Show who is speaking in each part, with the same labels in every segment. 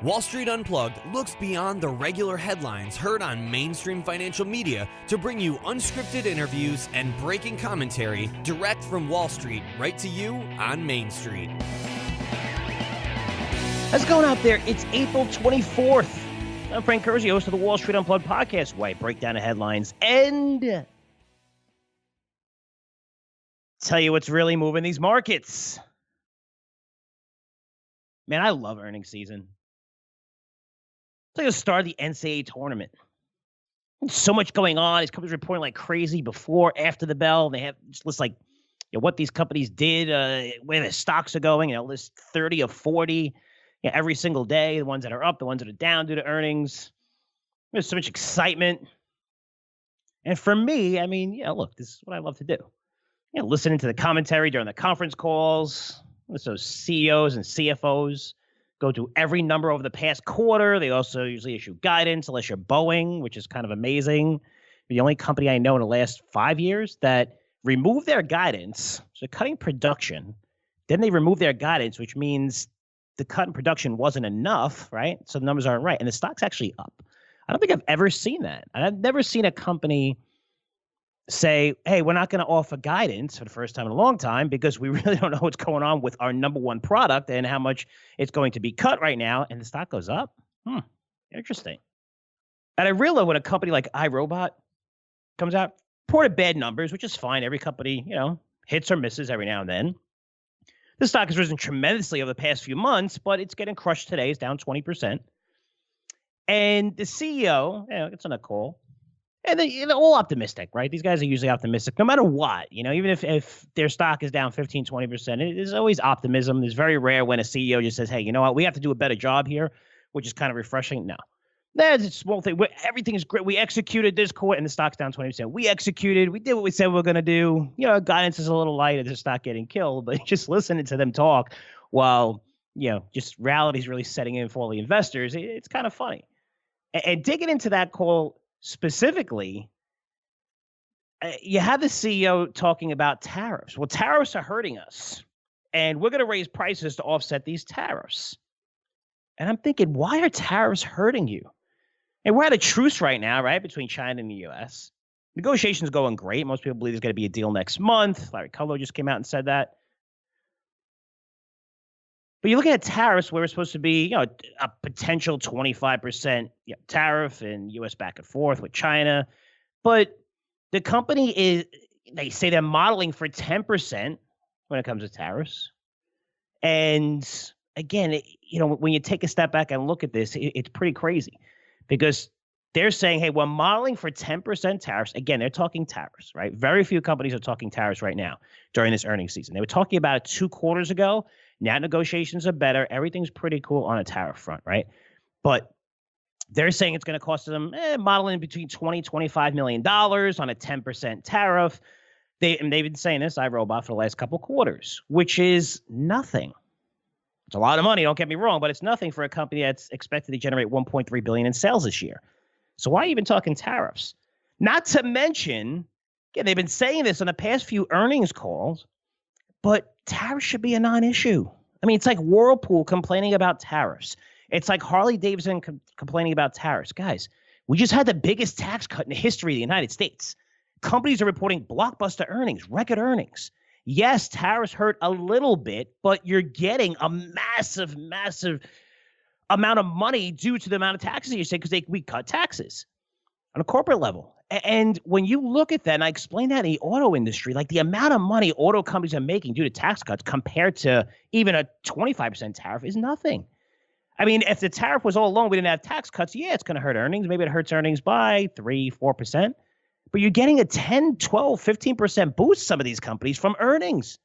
Speaker 1: Wall Street Unplugged looks beyond the regular headlines heard on mainstream financial media to bring you unscripted interviews and breaking commentary direct from Wall Street right to you on Main Street.
Speaker 2: How's it going out there? It's April 24th. I'm Frank Curzio, host of the Wall Street Unplugged podcast, where I break down the headlines and tell you what's really moving these markets. Man, I love earnings season. It's like the start of the NCAA tournament. There's so much going on. These companies reporting like crazy before, after the bell. They have just lists like what these companies did, where their stocks are going. List 30 or 40 every single day. The ones that are up, the ones that are down due to earnings. There's so much excitement. And for me, look, this is what I love to do. Listening to the commentary during the conference calls. So CEOs and CFOs go through every number over the past quarter. They also usually issue guidance, unless you're Boeing, which is kind of amazing. The only company I know in the last 5 years that removed their guidance, so cutting production, then they removed their guidance, which means the cut in production wasn't enough, right? So the numbers aren't right. And the stock's actually up. I don't think I've ever seen that. I've never seen a company say, hey, we're not going to offer guidance for the first time in a long time because we really don't know what's going on with our number one product and how much it's going to be cut right now. And the stock goes up. Interesting. And I really love when a company like iRobot comes out, reported bad numbers, which is fine. Every company, hits or misses every now and then. The stock has risen tremendously over the past few months, but it's getting crushed today. It's down 20%. And the CEO, gets on a call. And they're all optimistic, right? These guys are usually optimistic no matter what. Even if their stock is down 15, 20%, there's always optimism. There's very rare when a CEO just says, hey, you know what? We have to do a better job here, which is kind of refreshing. No. There's a small thing where everything is great. We executed this quarter and the stock's down 20%. We executed. We did what we said we were going to do. Guidance is a little light and the stock getting killed, but just listening to them talk while, just reality is really setting in for all the investors, it's kind of funny. And digging into that call specifically, you have the CEO talking about tariffs. Well, tariffs are hurting us, and we're going to raise prices to offset these tariffs. And I'm thinking, why are tariffs hurting you? And we're at a truce right now, right, between China and the U.S. Negotiations going great. Most people believe there's going to be a deal next month. Larry Kudlow just came out and said that. But you're looking at tariffs where it's supposed to be, a potential 25% tariff and U.S. back and forth with China. But the company they say they're modeling for 10% when it comes to tariffs. And again, when you take a step back and look at this, it's pretty crazy because they're saying, hey, we're modeling for 10% tariffs. Again, they're talking tariffs, right? Very few companies are talking tariffs right now during this earnings season. They were talking about it 2 quarters ago. Now negotiations are better. Everything's pretty cool on a tariff front, right? But they're saying it's going to cost them modeling between $20-25 million on a 10% tariff. They've been saying this, iRobot, for the last couple quarters, which is nothing. It's a lot of money, don't get me wrong, but it's nothing for a company that's expected to generate $1.3 billion in sales this year. So why are you even talking tariffs? Not to mention, again, they've been saying this on the past few earnings calls, but tariffs should be a non-issue. It's like Whirlpool complaining about tariffs. It's like Harley Davidson complaining about tariffs. Guys, we just had the biggest tax cut in the history of the United States. Companies are reporting blockbuster earnings, record earnings. Yes, tariffs hurt a little bit, but you're getting a massive, massive amount of money due to the amount of taxes you say because we cut taxes on a corporate level. And when you look at that, and I explain that in the auto industry, like the amount of money auto companies are making due to tax cuts compared to even a 25% tariff is nothing. If the tariff was all alone, we didn't have tax cuts, it's going to hurt earnings. Maybe it hurts earnings by 3-4%. But you're getting a 10, 12, 15% boost, some of these companies, from earnings.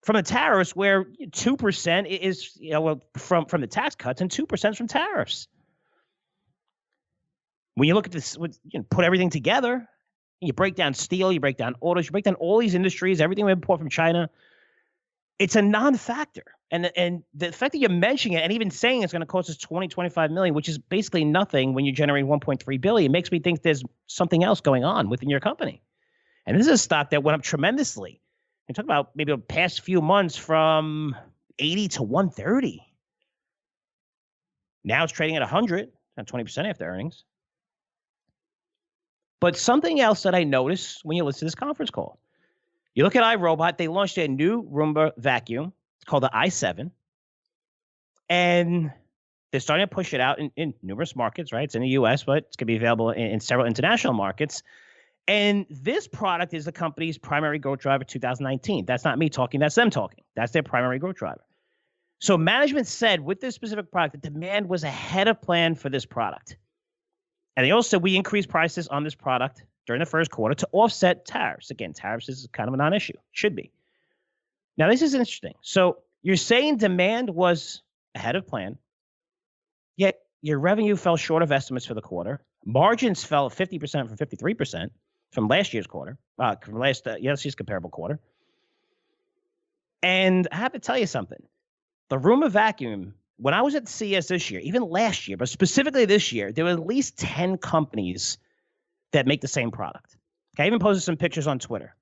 Speaker 2: From the tariffs, where 2% is from the tax cuts and 2% from tariffs. When you look at this, put everything together, you break down steel, you break down autos, you break down all these industries, everything we import from China, it's a non-factor. And the fact that you're mentioning it and even saying it's going to cost us $20-25 million, which is basically nothing when you're generating $1.3 billion, makes me think there's something else going on within your company. And this is a stock that went up tremendously. I'm talking about maybe the past few months from 80 to 130. Now it's trading at 100, at 20% after earnings. But something else that I noticed when you listen to this conference call, you look at iRobot, they launched a new Roomba vacuum. It's called the i7. And they're starting to push it out in numerous markets, right? It's in the U.S., but it's going to be available in several international markets. And this product is the company's primary growth driver 2019. That's not me talking. That's them talking. That's their primary growth driver. So management said with this specific product, the demand was ahead of plan for this product. And they also said we increased prices on this product during the first quarter to offset tariffs. Again, tariffs is kind of a non-issue. Should be. Now, this is interesting. So you're saying demand was ahead of plan, yet your revenue fell short of estimates for the quarter. Margins fell 50% from 53% from last year's quarter, from last year's comparable quarter. And I have to tell you something. The Roomba vacuum, when I was at the CES this year, even last year, but specifically this year, there were at least 10 companies that make the same product. Okay, I even posted some pictures on Twitter.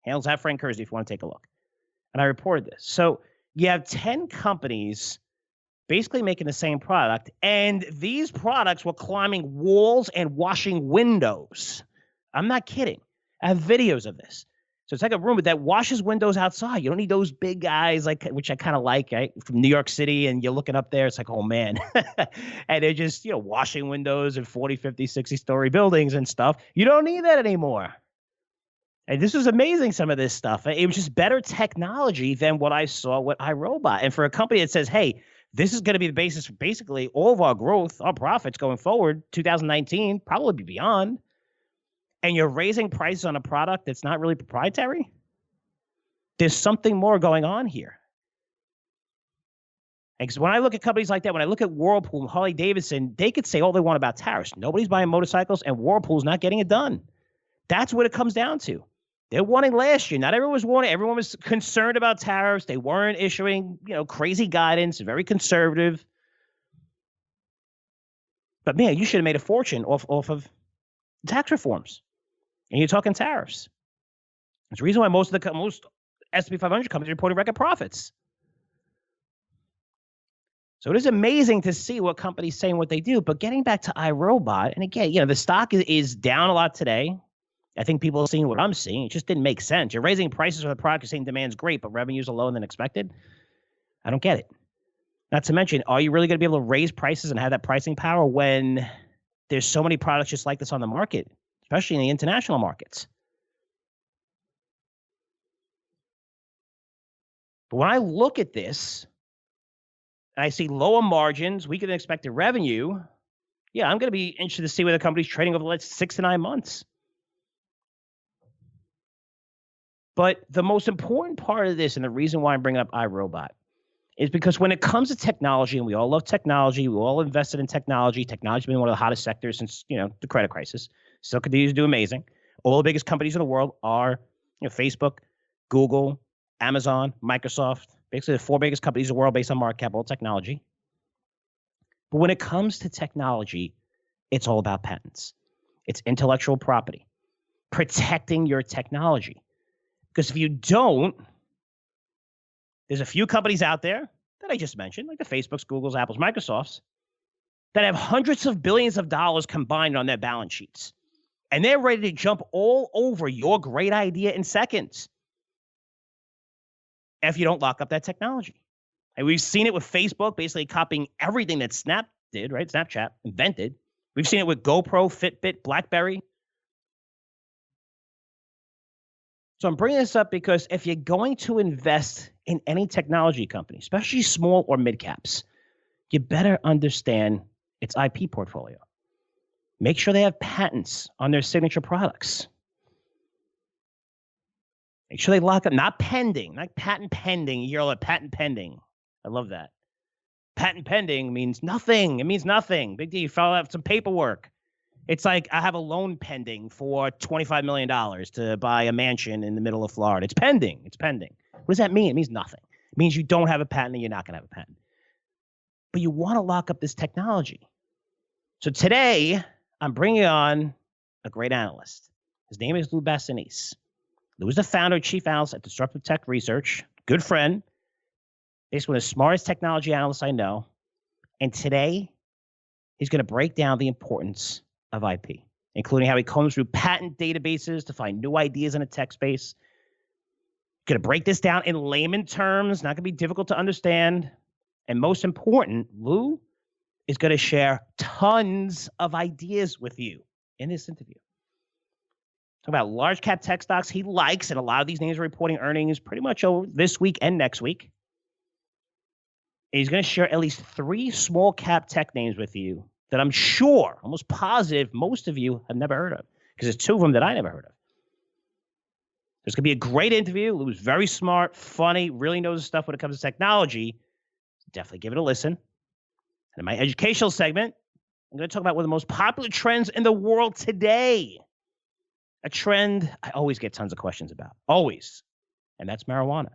Speaker 2: Handles at Frank Curzio if you want to take a look. And I reported this. So you have 10 companies basically making the same product, and these products were climbing walls and washing windows. I'm not kidding. I have videos of this. So it's like a Roomba that washes windows outside. You don't need those big guys, like, which I kind of like, right? From New York City, and you're looking up there, it's like, oh, man. And they're just, washing windows in 40, 50, 60-story buildings and stuff. You don't need that anymore. And this was amazing, some of this stuff. It was just better technology than what I saw with iRobot. And for a company that says, hey, this is going to be the basis for basically all of our growth, our profits going forward, 2019, probably beyond, and you're raising prices on a product that's not really proprietary, there's something more going on here. Because when I look at companies like that, when I look at Whirlpool and Harley-Davidson, they could say all they want about tariffs. Nobody's buying motorcycles, and Whirlpool's not getting it done. That's what it comes down to. They're warning last year. Not everyone was warning. Everyone was concerned about tariffs. They weren't issuing, crazy guidance, very conservative. But man, you should have made a fortune off of tax reforms. And you're talking tariffs. That's the reason why most S&P 500 companies reported record profits. So it is amazing to see what companies say and what they do. But getting back to iRobot, and again, the stock is down a lot today. I think people are seeing what I'm seeing. It just didn't make sense. You're raising prices for the product. You're saying demand's great, but revenues are lower than expected. I don't get it. Not to mention, are you really going to be able to raise prices and have that pricing power when there's so many products just like this on the market, especially in the international markets? But when I look at this, and I see lower margins, weaker than expected revenue, I'm going to be interested to see where the company's trading over the last 6 to 9 months. But the most important part of this, and the reason why I'm bringing up iRobot, is because when it comes to technology, and we all love technology, we all invested in technology. Technology's been one of the hottest sectors since, the credit crisis. Still continues to do amazing. All the biggest companies in the world are, Facebook, Google, Amazon, Microsoft, basically the 4 biggest companies in the world based on market cap, all technology. But when it comes to technology, it's all about patents. It's intellectual property, protecting your technology. Because if you don't, there's a few companies out there that I just mentioned, like the Facebooks, Googles, Apples, Microsofts, that have hundreds of billions of dollars combined on their balance sheets. And they're ready to jump all over your great idea in seconds if you don't lock up that technology. And we've seen it with Facebook basically copying everything that Snap did, right? Snapchat invented. We've seen it with GoPro, Fitbit, BlackBerry. So I'm bringing this up because if you're going to invest in any technology company, especially small or mid caps, you better understand its IP portfolio. Make sure they have patents on their signature products. Make sure they lock up, not pending, not patent pending. You hear all that patent pending. I love that. Patent pending means nothing. It means nothing. Big deal. You fill out some paperwork. It's like I have a loan pending for $25 million to buy a mansion in the middle of Florida. It's pending. It's pending. What does that mean? It means nothing. It means you don't have a patent and you're not going to have a patent. But you want to lock up this technology. So today, I'm bringing on a great analyst. His name is Lou Basenese. Lou is the founder and chief analyst at Disruptive Tech Research. Good friend. Basically one of the smartest technology analysts I know. And today, he's going to break down the importance of IP, including how he combs through patent databases to find new ideas in a tech space. Going to break this down in layman terms, not going to be difficult to understand. And most important, Lou is going to share tons of ideas with you in this interview. Talk about large cap tech stocks he likes, and a lot of these names are reporting earnings pretty much over this week and next week. And he's going to share at least 3 small cap tech names with you that I'm sure, almost positive, most of you have never heard of, because there's 2 of them that I never heard of. There's going to be a great interview. Lou's very smart, funny, really knows his stuff when it comes to technology. Definitely give it a listen. And in my educational segment, I'm going to talk about one of the most popular trends in the world today. A trend I always get tons of questions about. Always. And that's marijuana.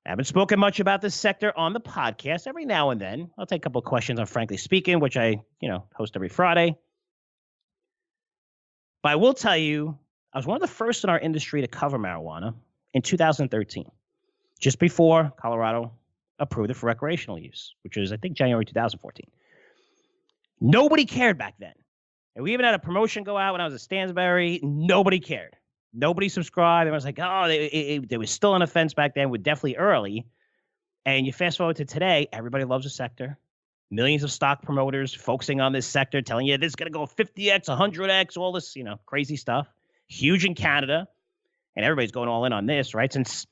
Speaker 2: I haven't spoken much about this sector on the podcast. Every now and then, I'll take a couple of questions on Frankly Speaking, which I, host every Friday. But I will tell you, I was one of the first in our industry to cover marijuana in 2013, just before Colorado approved it for recreational use, which was, I think, January 2014. Nobody cared back then. And we even had a promotion go out when I was at Stansbury. Nobody cared. Nobody subscribed. Everyone was like, oh, they were still on the fence back then. We're definitely early. And you fast forward to today, everybody loves the sector. Millions of stock promoters focusing on this sector, telling you this is going to go 50x, 100x, all this, crazy stuff. Huge in Canada. And everybody's going all in on this, right? Since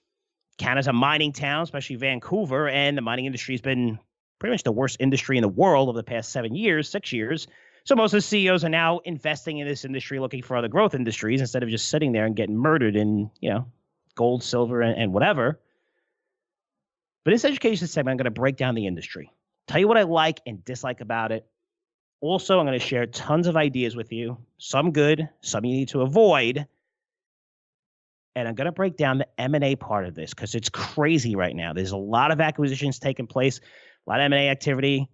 Speaker 2: Canada's a mining town, especially Vancouver, and the mining industry has been pretty much the worst industry in the world over the past 6 years. So most of the CEOs are now investing in this industry, looking for other growth industries instead of just sitting there and getting murdered in, gold, silver, and whatever. But this education segment, I'm going to break down the industry, tell you what I like and dislike about it. Also, I'm going to share tons of ideas with you, some good, some you need to avoid. And I'm going to break down the M&A part of this because it's crazy right now. There's a lot of acquisitions taking place, a lot of M&A activity.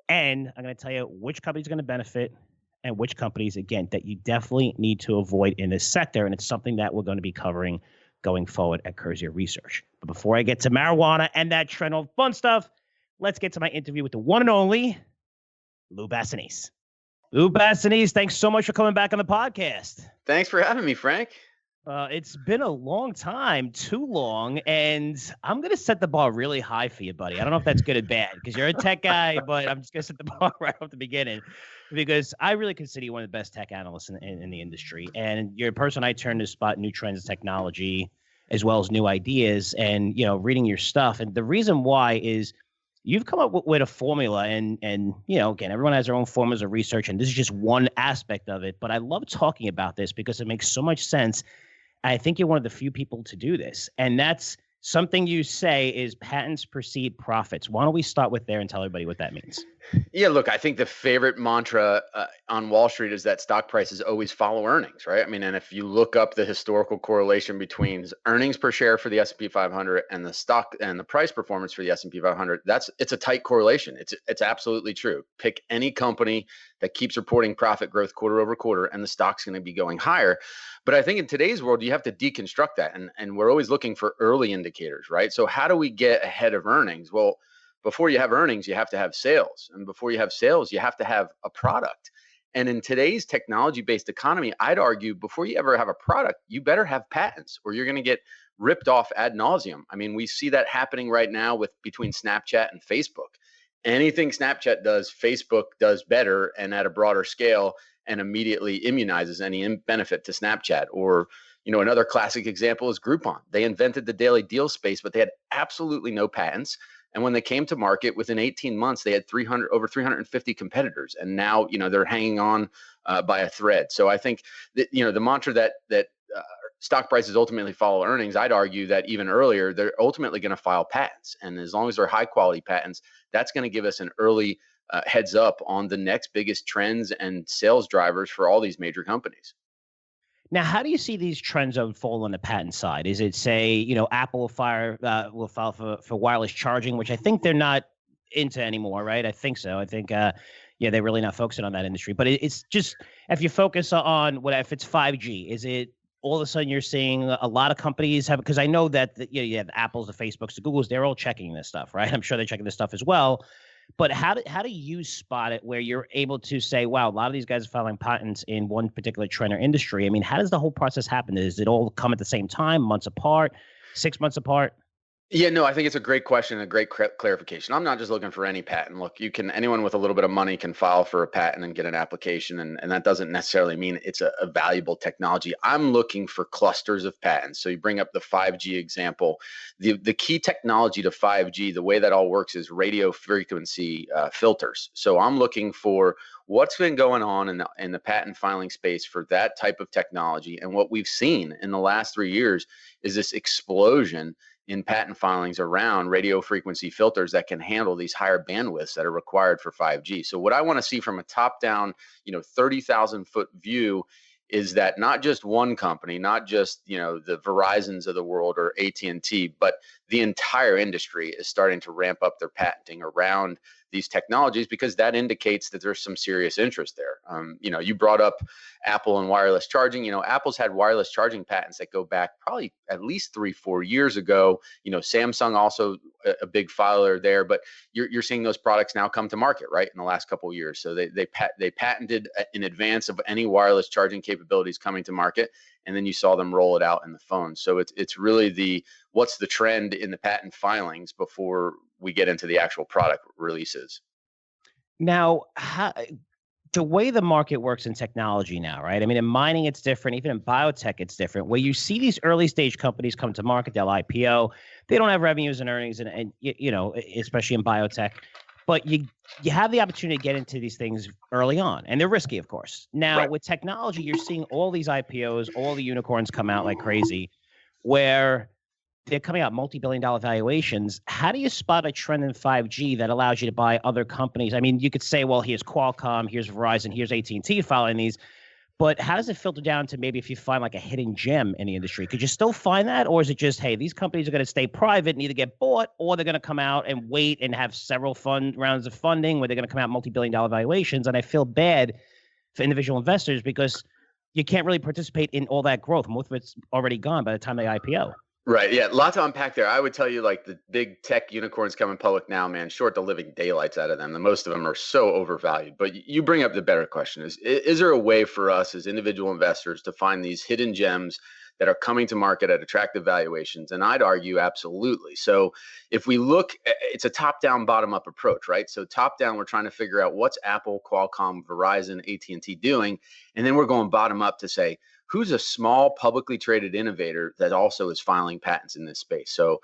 Speaker 2: And I'm going to tell you which companies are going to benefit and which companies, again, that you definitely need to avoid in this sector. And it's something that we're going to be covering going forward at Curzio Research. But before I get to marijuana and that trend of fun stuff, let's get to my interview with the one and only Lou Basenese. Lou Basenese, thanks so much for coming back on the podcast.
Speaker 3: Thanks for having me, Frank.
Speaker 2: It's been a long time, too long, and I'm going to set the bar really high for you, buddy. I don't know if that's good or bad because you're a tech guy, but I'm just going to set the bar right off the beginning because I really consider you one of the best tech analysts in the industry, and you're a person I turn to spot new trends in technology as well as new ideas and, reading your stuff. And the reason why is you've come up with a formula and, again, everyone has their own formulas of research, and this is just one aspect of it. But I love talking about this because it makes so much sense. I think you're one of the few people to do this. And that's something you say is patents precede profits. Why don't we start with there and tell everybody what that means?
Speaker 3: Yeah, look, I think the favorite mantra on Wall Street is that stock prices always follow earnings, right? I mean, and if you look up the historical correlation between earnings per share for the S&P 500 and the stock and the price performance for the S&P 500, it's a tight correlation. It's absolutely true. Pick any company that keeps reporting profit growth quarter over quarter, and the stock's going to be going higher. But I think in today's world, you have to deconstruct that. And we're always looking for early indicators, right? So how do we get ahead of earnings? Well, before you have earnings, you have to have sales. And before you have sales, you have to have a product. And in today's technology-based economy, I'd argue before you ever have a product, you better have patents or you're going to get ripped off ad nauseum. I mean, we see that happening right now between Snapchat and Facebook. Anything Snapchat does, Facebook does better and at a broader scale and immediately immunizes any benefit to Snapchat. Or, another classic example is Groupon. They invented the daily deal space, but they had absolutely no patents. And when they came to market within 18 months, they had over 350 competitors. And now, they're hanging on by a thread. So I think that, the mantra that stock prices ultimately follow earnings, I'd argue that even earlier, they're ultimately going to file patents. And as long as they're high quality patents, that's going to give us an early heads up on the next biggest trends and sales drivers for all these major companies.
Speaker 2: Now, how do you see these trends unfold on the patent side? Is it, say, Apple will file for wireless charging, which I think they're not into anymore, right? I think so. I think, they're really not focusing on that industry. But it's just, if you focus on if it's 5G, is it all of a sudden you're seeing a lot of companies have, because I know that you have Apples, the Facebooks, the Googles, they're all checking this stuff, right? I'm sure they're checking this stuff as well. But how do you spot it where you're able to say, wow, a lot of these guys are filing patents in one particular trend or industry? I mean, how does the whole process happen? Does it all come at the same time, months apart, 6 months apart?
Speaker 3: Yeah, no, I think it's a great question, a great clarification. I'm not just looking for any patent. Look, anyone with a little bit of money can file for a patent and get an application, and that doesn't necessarily mean it's a valuable technology. I'm looking for clusters of patents. So you bring up the 5G example. The key technology to 5G, the way that all works is radio frequency filters. So I'm looking for what's been going on in the patent filing space for that type of technology. And what we've seen in the last 3 years is this explosion in patent filings around radio frequency filters that can handle these higher bandwidths that are required for 5G. So what I want to see from a top-down, 30,000 foot view is that not just one company, not just, the Verizons of the world or AT&T, but the entire industry is starting to ramp up their patenting around these technologies, because that indicates that there's some serious interest there. You brought up Apple and wireless charging. Apple's had wireless charging patents that go back probably at least 3-4 years ago. Samsung also a big filer there, but you're seeing those products now come to market, right, in the last couple of years. So they patented in advance of any wireless charging capabilities coming to market, and then you saw them roll it out in the phone. So it's really what's the trend in the patent filings before we get into the actual product releases.
Speaker 2: Now, the way the market works in technology now, right? I mean, in mining, it's different. Even in biotech, it's different. Where you see these early stage companies come to market, they'll IPO. They don't have revenues and earnings, and especially in biotech. But you have the opportunity to get into these things early on, and they're risky, of course. Now, right, with technology, you're seeing all these IPOs, all the unicorns come out like crazy, where they're coming out multi-billion-dollar valuations. How do you spot a trend in 5G that allows you to buy other companies? I mean, you could say, well, here's Qualcomm, here's Verizon, here's AT&T following these, but how does it filter down to maybe if you find like a hidden gem in the industry? Could you still find that? Or is it just, hey, these companies are going to stay private and either get bought, or they're going to come out and wait and have several rounds of funding where they're going to come out multi-billion-dollar valuations? And I feel bad for individual investors because you can't really participate in all that growth. Most of it's already gone by the time they IPO.
Speaker 3: Right. Yeah. A lot to unpack there. I would tell you, like, the big tech unicorns coming public now, man, short the living daylights out of them. The most of them are so overvalued. But you bring up the better question is there a way for us as individual investors to find these hidden gems that are coming to market at attractive valuations? And I'd argue absolutely. So if we look, it's a top-down, bottom-up approach, right? So top-down, we're trying to figure out what's Apple, Qualcomm, Verizon, AT&T doing. And then we're going bottom-up to say, who's a small publicly traded innovator that also is filing patents in this space? So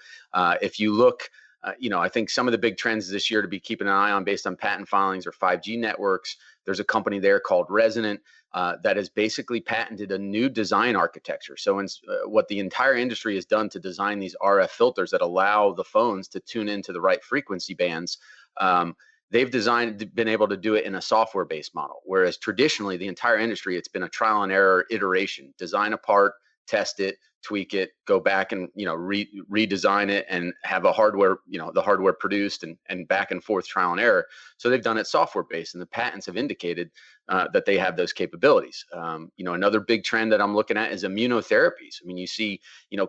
Speaker 3: if you look, I think some of the big trends this year to be keeping an eye on based on patent filings are 5G networks. There's a company there called Resonant that has basically patented a new design architecture. So what the entire industry has done to design these RF filters that allow the phones to tune into the right frequency bands, they've been able to do it in a software-based model, whereas traditionally the entire industry, it's been a trial and error iteration, design a part, test it, tweak it, go back and, redesign it and have the hardware produced and back and forth trial and error. So they've done it software-based, and the patents have indicated that they have those capabilities. Another big trend that I'm looking at is immunotherapies. I mean, you see,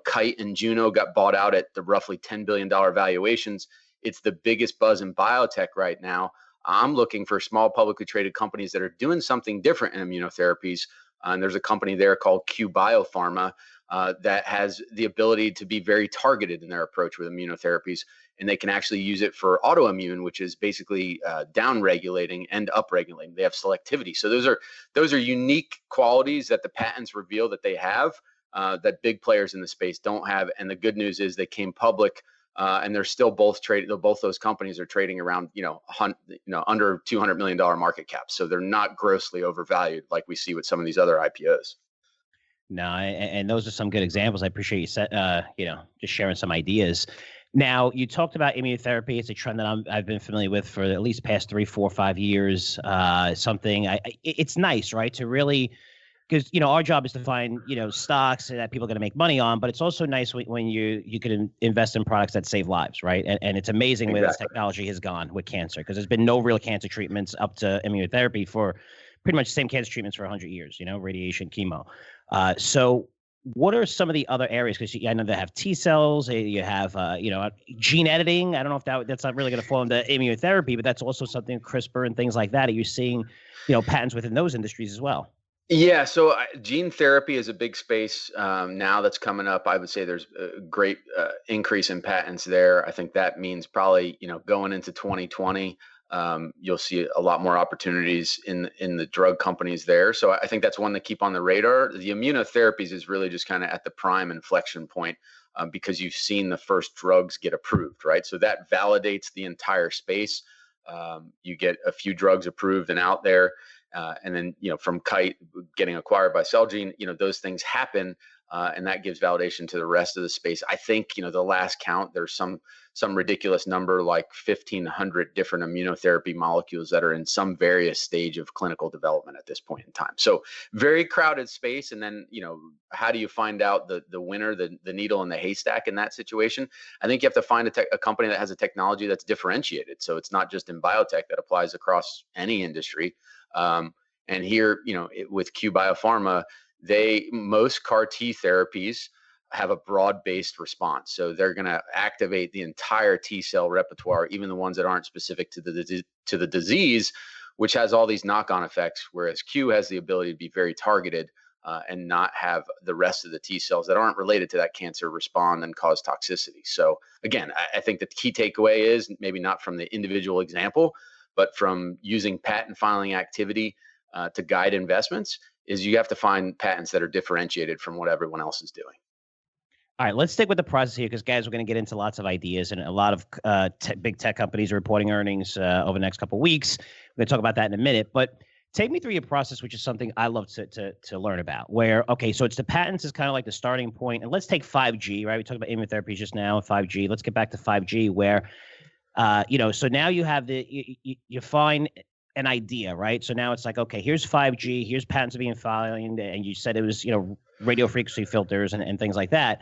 Speaker 3: Kite and Juno got bought out at the roughly $10 billion valuations. It's the biggest buzz in biotech right now. I'm looking for small publicly traded companies that are doing something different in immunotherapies. And there's a company there called Q Biopharma that has the ability to be very targeted in their approach with immunotherapies. And they can actually use it for autoimmune, which is basically down-regulating and up-regulating. They have selectivity. So those are unique qualities that the patents reveal that they have that big players in the space don't have. And the good news is they came public. And they're still both trading. Both those companies are trading around, under $200 million market caps. So they're not grossly overvalued like we see with some of these other IPOs.
Speaker 2: No, and those are some good examples. I appreciate you just sharing some ideas. Now, you talked about immunotherapy. It's a trend that I've been familiar with for at least past 3, 4, 5 years. It's nice, right, to really. Because, our job is to find, stocks that people are going to make money on, but it's also nice when you can invest in products that save lives, right? And it's amazing where this technology has gone with cancer, because there's been no real cancer treatments up to immunotherapy for pretty much the same cancer treatments for 100 years, radiation, chemo. So what are some of the other areas? Because I know they have T cells, you have, gene editing. I don't know if that's not really going to fall into immunotherapy, but that's also something, CRISPR and things like that. Are you seeing, patents within those industries as well?
Speaker 3: Yeah, so gene therapy is a big space now that's coming up. I would say there's a great increase in patents there. I think that means probably, going into 2020, you'll see a lot more opportunities in the drug companies there. So I think that's one to keep on the radar. The immunotherapies is really just kind of at the prime inflection point because you've seen the first drugs get approved, right? So that validates the entire space. You get a few drugs approved and out there. And then, from Kite getting acquired by Celgene, those things happen, and that gives validation to the rest of the space. I think, the last count, there's some ridiculous number, like 1,500 different immunotherapy molecules that are in some various stage of clinical development at this point in time. So very crowded space. And then, how do you find out the winner, the needle in the haystack in that situation? I think you have to find a company that has a technology that's differentiated. So it's not just in biotech, that applies across any industry. And here, with Q Biopharma, most CAR T therapies have a broad-based response. So they're going to activate the entire T cell repertoire, even the ones that aren't specific to the disease, which has all these knock-on effects. Whereas Q has the ability to be very targeted and not have the rest of the T cells that aren't related to that cancer respond and cause toxicity. So again, I think the key takeaway is maybe not from the individual example, but from using patent filing activity to guide investments, is you have to find patents that are differentiated from what everyone else is doing.
Speaker 2: All right, let's stick with the process here because, guys, we're going to get into lots of ideas, and a lot of big tech companies are reporting earnings over the next couple of weeks. We're going to talk about that in a minute, but take me through your process, which is something I love to learn about. Where, okay, so it's the patents is kind of like the starting point, and let's take 5G, right? We talked about immunotherapy just now, 5G. Let's get back to 5G, where so now you have you find an idea, right? So now it's like, okay, here's 5G, here's patents being filed, and you said it was, radio frequency filters and things like that.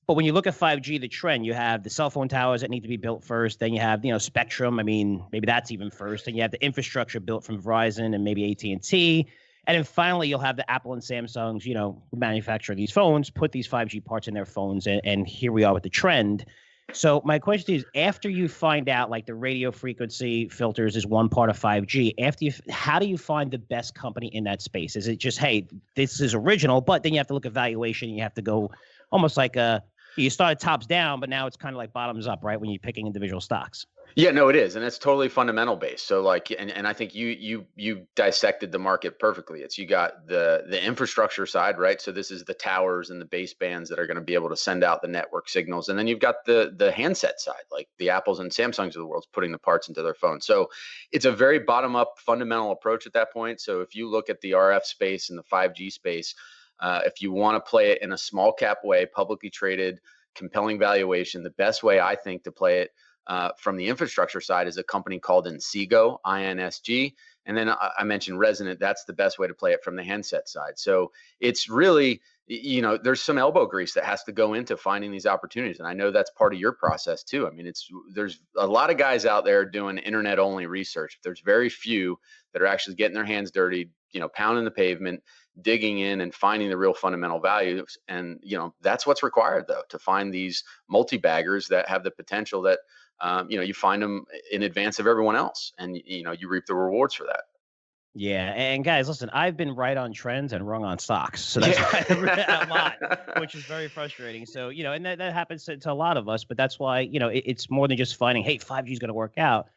Speaker 2: But when you look at 5G, the trend, you have the cell phone towers that need to be built first. Then you have, spectrum. I mean, maybe that's even first. And you have the infrastructure built from Verizon and maybe AT&T. And then finally, you'll have the Apple and Samsungs, who manufacture these phones, put these 5G parts in their phones. And here we are with the trend. So my question is, after you find out like the radio frequency filters is one part of 5G, how do you find the best company in that space? Is it just, hey, this is original, but then you have to look at valuation. You have to go almost like you started tops down, but now it's kind of like bottoms up, right? When you're picking individual stocks.
Speaker 3: Yeah, no, it is. And it's totally fundamental based. So like, and I think you dissected the market perfectly. You got the infrastructure side, right? So this is the towers and the basebands that are going to be able to send out the network signals. And then you've got the handset side, like the Apples and Samsungs of the world putting the parts into their phones. So it's a very bottom up fundamental approach at that point. So if you look at the RF space and the 5G space, if you want to play it in a small cap way, publicly traded, compelling valuation, the best way I think to play it from the infrastructure side is a company called Insego, INSG. And then I mentioned Resonant. That's the best way to play it from the handset side. So it's really, there's some elbow grease that has to go into finding these opportunities. And I know that's part of your process too. I mean, there's a lot of guys out there doing internet only research. There's very few that are actually getting their hands dirty, pounding the pavement, digging in and finding the real fundamental values. And, that's what's required though, to find these multi-baggers that have the potential that, you find them in advance of everyone else and, you reap the rewards for that.
Speaker 2: Yeah. And guys, listen, I've been right on trends and wrong on stocks. So that's why I read a lot, which is very frustrating. So, and that happens to a lot of us, but that's why, it's more than just finding, hey, 5G is going to work out.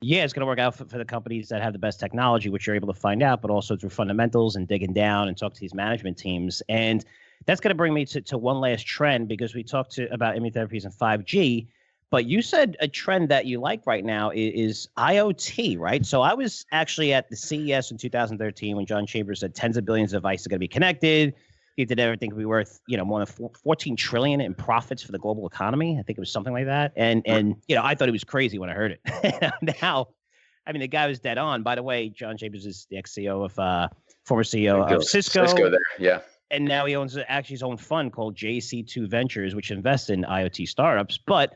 Speaker 2: Yeah, it's going to work out for the companies that have the best technology, which you're able to find out, but also through fundamentals and digging down and talk to these management teams. And that's going to bring me to one last trend, because we talked about immunotherapies and 5G, but you said a trend that you like right now is IoT, right? So I was actually at the CES in 2013 when John Chambers said tens of billions of devices are going to be connected. He did everything could be worth, more than 14 trillion in profits for the global economy. I think it was something like that. And I thought it was crazy when I heard it. Now, I mean, the guy was dead on. By the way, John Chambers is the ex-CEO of, former CEO of Cisco.
Speaker 3: Cisco there, yeah.
Speaker 2: And now he owns actually his own fund called JC2 Ventures, which invests in IoT startups. But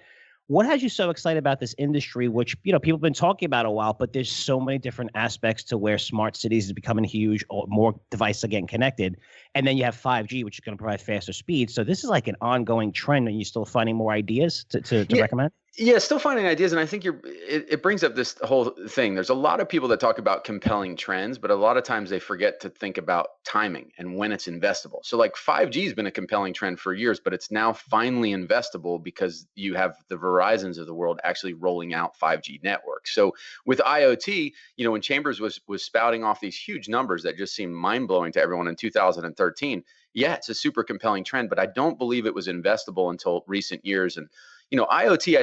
Speaker 2: What has you so excited about this industry, which, people have been talking about a while, but there's so many different aspects to where smart cities is becoming huge, or more devices are getting connected. And then you have 5G, which is going to provide faster speed. So this is like an ongoing trend, and you're still finding more ideas to recommend?
Speaker 3: Yeah, still finding ideas, and I think it brings up this whole thing. There's a lot of people that talk about compelling trends, but a lot of times they forget to think about timing and when it's investable. So like 5G has been a compelling trend for years, but it's now finally investable because you have the Verizons of the world actually rolling out 5G networks. So with IoT, when Chambers was spouting off these huge numbers that just seemed mind-blowing to everyone in 2013, yeah, it's a super compelling trend, but I don't believe it was investable until recent years. And IoT,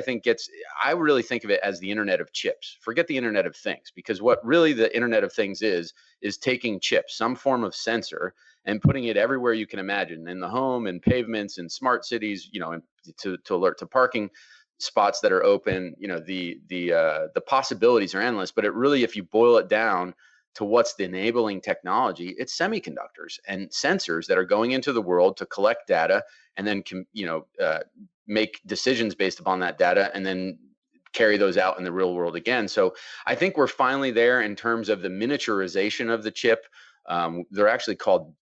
Speaker 3: I really think of it as the Internet of chips. Forget the Internet of Things, because what really the Internet of Things is taking chips, some form of sensor, and putting it everywhere you can imagine, in the home, in pavements, in smart cities, and to alert to parking spots that are open. The possibilities are endless, but it really, if you boil it down to what's the enabling technology, it's semiconductors and sensors that are going into the world to collect data and then make decisions based upon that data and then carry those out in the real world again. So I think we're finally there in terms of the miniaturization of the chip. They're actually called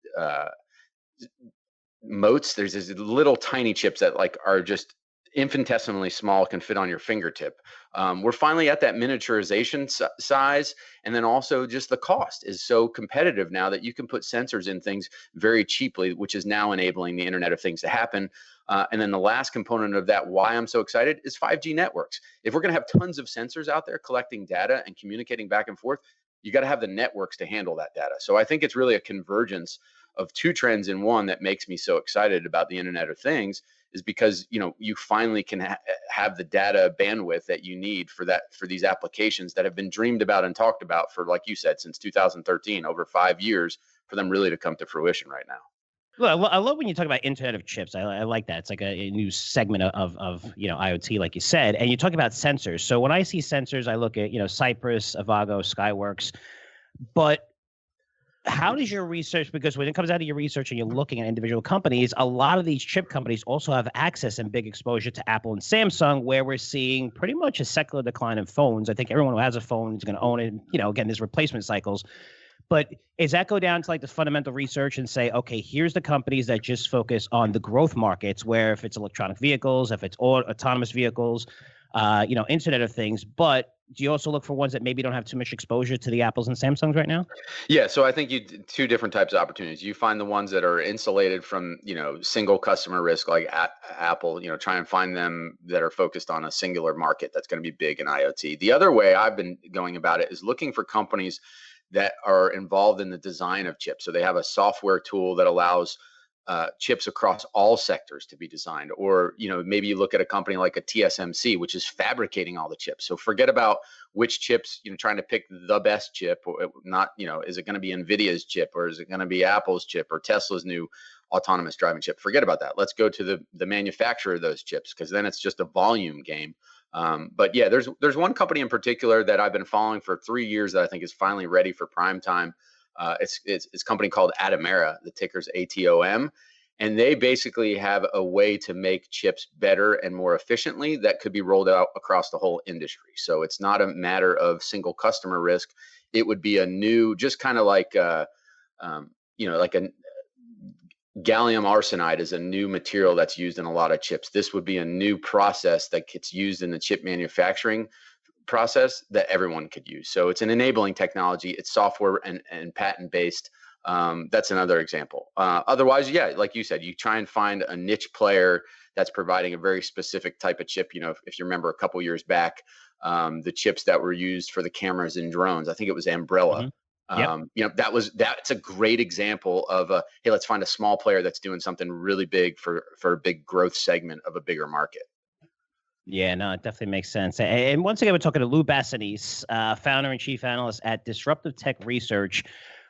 Speaker 3: motes. There's these little tiny chips that are just infinitesimally small, can fit on your fingertip. We're finally at that miniaturization size. And then also just the cost is so competitive now that you can put sensors in things very cheaply, which is now enabling the Internet of Things to happen. And then the last component of that, why I'm so excited, is 5G networks. If we're going to have tons of sensors out there collecting data and communicating back and forth, you got to have the networks to handle that data. So I think it's really a convergence of two trends in one that makes me so excited about the Internet of Things, is because you finally can have the data bandwidth that you need for these applications that have been dreamed about and talked about for, like you said, since 2013, over 5 years, for them really to come to fruition right now.
Speaker 2: Well, I love when you talk about Internet of Chips. I like that. It's like a new segment of IoT, like you said. And you talk about sensors. So when I see sensors, I look at Cypress, Avago, Skyworks. But how does your research, because when it comes out of your research and you're looking at individual companies, a lot of these chip companies also have access and big exposure to Apple and Samsung, where we're seeing pretty much a secular decline in phones. I think everyone who has a phone is going to own it. Again, there's replacement cycles. But does that go down to the fundamental research and say, okay, here's the companies that just focus on the growth markets, where if it's electronic vehicles, if it's autonomous vehicles, Internet of Things, but do you also look for ones that maybe don't have too much exposure to the Apples and Samsungs right now?
Speaker 3: Yeah, so I think two different types of opportunities. You find the ones that are insulated from, single customer risk, like Apple, try and find them that are focused on a singular market that's going to be big in IoT. The other way I've been going about it is looking for companies that are involved in the design of chips. So they have a software tool that allows chips across all sectors to be designed. Or, maybe you look at a company like a TSMC, which is fabricating all the chips. So forget about which chips, trying to pick the best chip, or not, is it going to be NVIDIA's chip, or is it going to be Apple's chip, or Tesla's new autonomous driving chip? Forget about that. Let's go to the manufacturer of those chips, because then it's just a volume game. But yeah, there's one company in particular that I've been following for 3 years that I think is finally ready for prime time. It's a company called Atomera. The ticker's ATOM, and they basically have a way to make chips better and more efficiently that could be rolled out across the whole industry. So it's not a matter of single customer risk. It would be a new, just kind of like like a gallium arsenide is a new material that's used in a lot of chips. This would be a new process that gets used in the chip manufacturing process that everyone could use. So it's an enabling technology. It's software and patent based. That's another example. Otherwise, yeah, like you said, you try and find a niche player that's providing a very specific type of chip. If you remember a couple years back, the chips that were used for the cameras in drones, I think it was Umbrella. Mm-hmm. Yep. That's a great example of hey, let's find a small player that's doing something really big for a big growth segment of a bigger market.
Speaker 2: Yeah, no, it definitely makes sense. And once again, we're talking to Lou Basenese, founder and chief analyst at Disruptive Tech Research.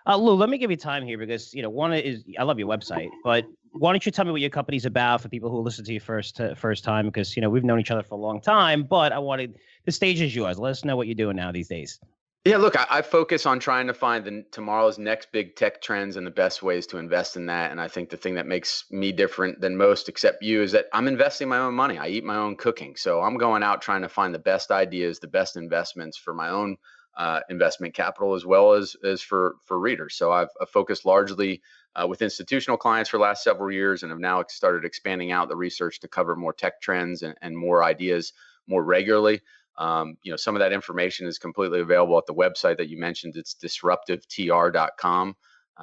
Speaker 2: Lou, let me give you time here because, one is, I love your website, but why don't you tell me what your company's about for people who listen to you first time? Because, we've known each other for a long time, but the stage is yours. Let us know what you're doing now these days.
Speaker 3: Yeah, look, I focus on trying to find tomorrow's next big tech trends and the best ways to invest in that. And I think the thing that makes me different than most, except you, is that I'm investing my own money. I eat my own cooking. So I'm going out trying to find the best ideas, the best investments for my own investment capital, as well as for readers. So I've focused largely with institutional clients for the last several years, and have now started expanding out the research to cover more tech trends and more ideas more regularly. Some of that information is completely available at the website that you mentioned. It's disruptivetr.com.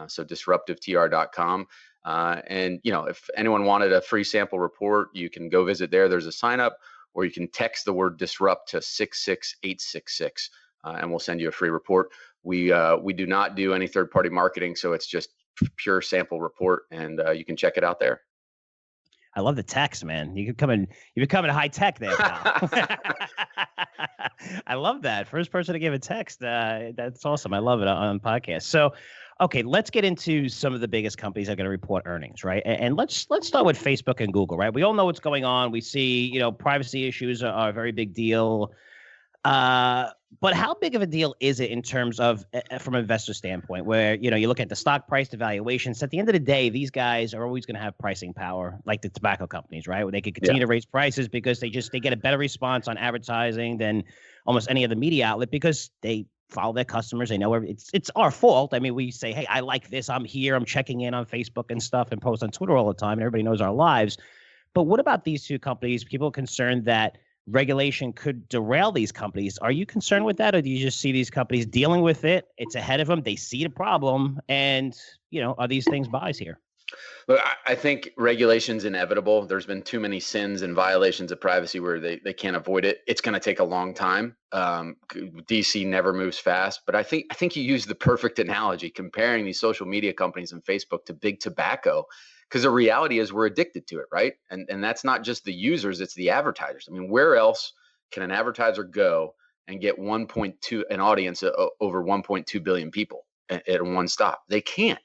Speaker 3: So disruptivetr.com. And if anyone wanted a free sample report, you can go visit there. There's a sign up, or you can text the word disrupt to 66866, and we'll send you a free report. We do not do any third-party marketing, so it's just pure sample report, and you can check it out there.
Speaker 2: I love the text, man. You're becoming high tech there, pal. I love that. First person to give a text. That's awesome. I love it on podcasts. So, okay, let's get into some of the biggest companies that are going to report earnings, right? And let's start with Facebook and Google, right? We all know what's going on. We see, privacy issues are a very big deal. But how big of a deal is it in terms of from an investor standpoint, where, you look at the stock price, the valuations? At the end of the day, these guys are always going to have pricing power, like the tobacco companies, right? Where they can continue to raise prices because they get a better response on advertising than almost any other media outlet, because they follow their customers. They know it's our fault. I mean, we say, hey, I like this. I'm here. I'm checking in on Facebook and stuff, and post on Twitter all the time, and everybody knows our lives. But what about these two companies? People are concerned that regulation could derail these companies. Are you concerned with that, or do you just see these companies dealing with it? It's ahead of them. They see the problem, and are these things buys here?
Speaker 3: Look, I think regulation's inevitable. There's been too many sins and violations of privacy where they can't avoid it. It's going to take a long time. DC never moves fast, but I think you used the perfect analogy, comparing these social media companies and Facebook to big tobacco. Because the reality is we're addicted to it, right? And that's not just the users, it's the advertisers. I mean, where else can an advertiser go and get an audience over 1.2 billion people at one stop? They can't.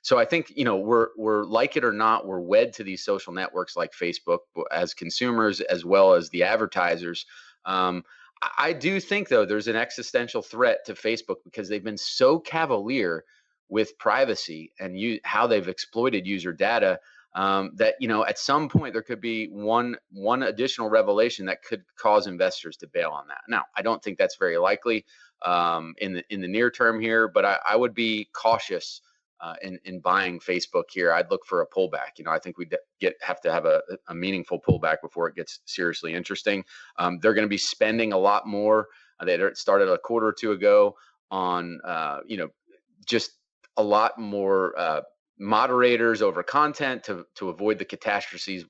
Speaker 3: So I think, we're like it or not, we're wed to these social networks like Facebook as consumers as well as the advertisers. I do think, though, there's an existential threat to Facebook because they've been so cavalier with privacy and how they've exploited user data, that at some point there could be one additional revelation that could cause investors to bail on that. Now, I don't think that's very likely in the near term here, but I would be cautious in buying Facebook here. I'd look for a pullback. I think we have to have a meaningful pullback before it gets seriously interesting. They're going to be spending a lot more. They started a quarter or two ago on just a lot more moderators over content to avoid the catastrophes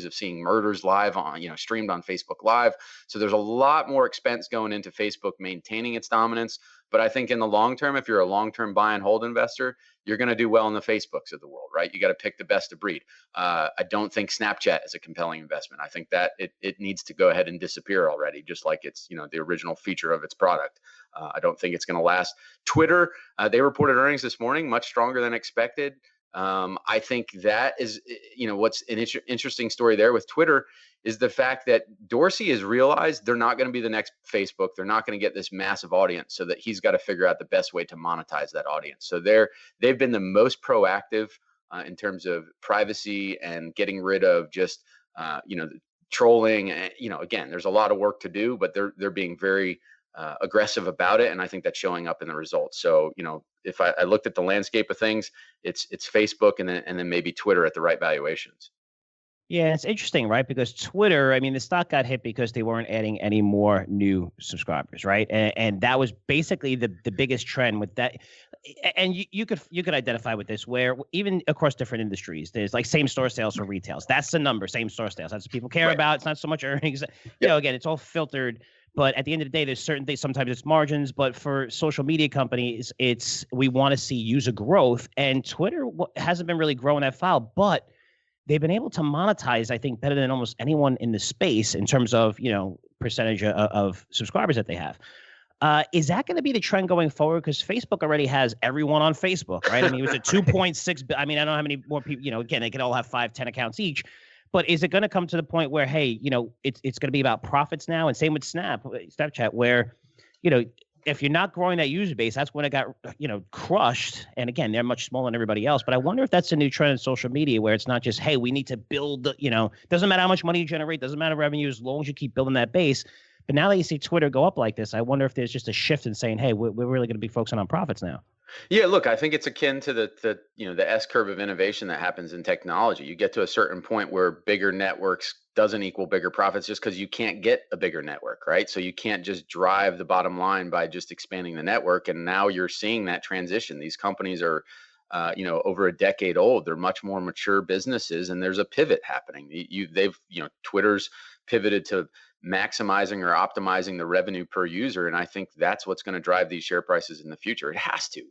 Speaker 3: of seeing murders live on, streamed on Facebook Live. So there's a lot more expense going into Facebook maintaining its dominance. But I think in the long term, if you're a long-term buy and hold investor, you're going to do well in the Facebooks of the world, right? You got to pick the best of breed. I don't think Snapchat is a compelling investment. I think that it needs to go ahead and disappear already, just like it's, the original feature of its product. I don't think it's going to last. Twitter, they reported earnings this morning, much stronger than expected. I think that is, what's an interesting story there with Twitter is the fact that Dorsey has realized they're not going to be the next Facebook. They're not going to get this massive audience, so that he's got to figure out the best way to monetize that audience. So they've been the most proactive in terms of privacy and getting rid of just, trolling. Again, there's a lot of work to do, but they're being very aggressive about it, and I think that's showing up in the results. So, if I looked at the landscape of things, it's Facebook and then maybe Twitter at the right valuations.
Speaker 2: Yeah, it's interesting, right? Because Twitter, I mean, the stock got hit because they weren't adding any more new subscribers, right? And that was basically the biggest trend with that. And you could identify with this, where even across different industries, there's like same store sales for retails. That's the number, same store sales. That's what people care about. It's not so much earnings. Again, it's all filtered. But at the end of the day, there's certain things. Sometimes it's margins, but for social media companies, we want to see user growth. And Twitter hasn't been really growing that file, but they've been able to monetize, I think, better than almost anyone in the space in terms of, percentage of subscribers that they have. Is that going to be the trend going forward? Because Facebook already has everyone on Facebook, right? I mean, it was a 2.6. I mean, I don't know how many more people, again, they could all have 5-10 accounts each. But is it going to come to the point where, hey, it's going to be about profits now? And same with Snapchat, where, if you're not growing that user base, that's when it got, crushed. And again, they're much smaller than everybody else. But I wonder if that's a new trend in social media where it's not just, hey, we need to build, doesn't matter how much money you generate, doesn't matter revenue, as long as you keep building that base. But now that you see Twitter go up like this, I wonder if there's just a shift in saying, hey, we're really going to be focusing on profits now.
Speaker 3: Yeah, look, I think it's akin to the S curve of innovation that happens in technology. You get to a certain point where bigger networks doesn't equal bigger profits just because you can't get a bigger network, right? So you can't just drive the bottom line by just expanding the network. And now you're seeing that transition. These companies are, over a decade old. They're much more mature businesses, and there's a pivot happening. Twitter's pivoted to maximizing or optimizing the revenue per user. And I think that's what's going to drive these share prices in the future. It has to.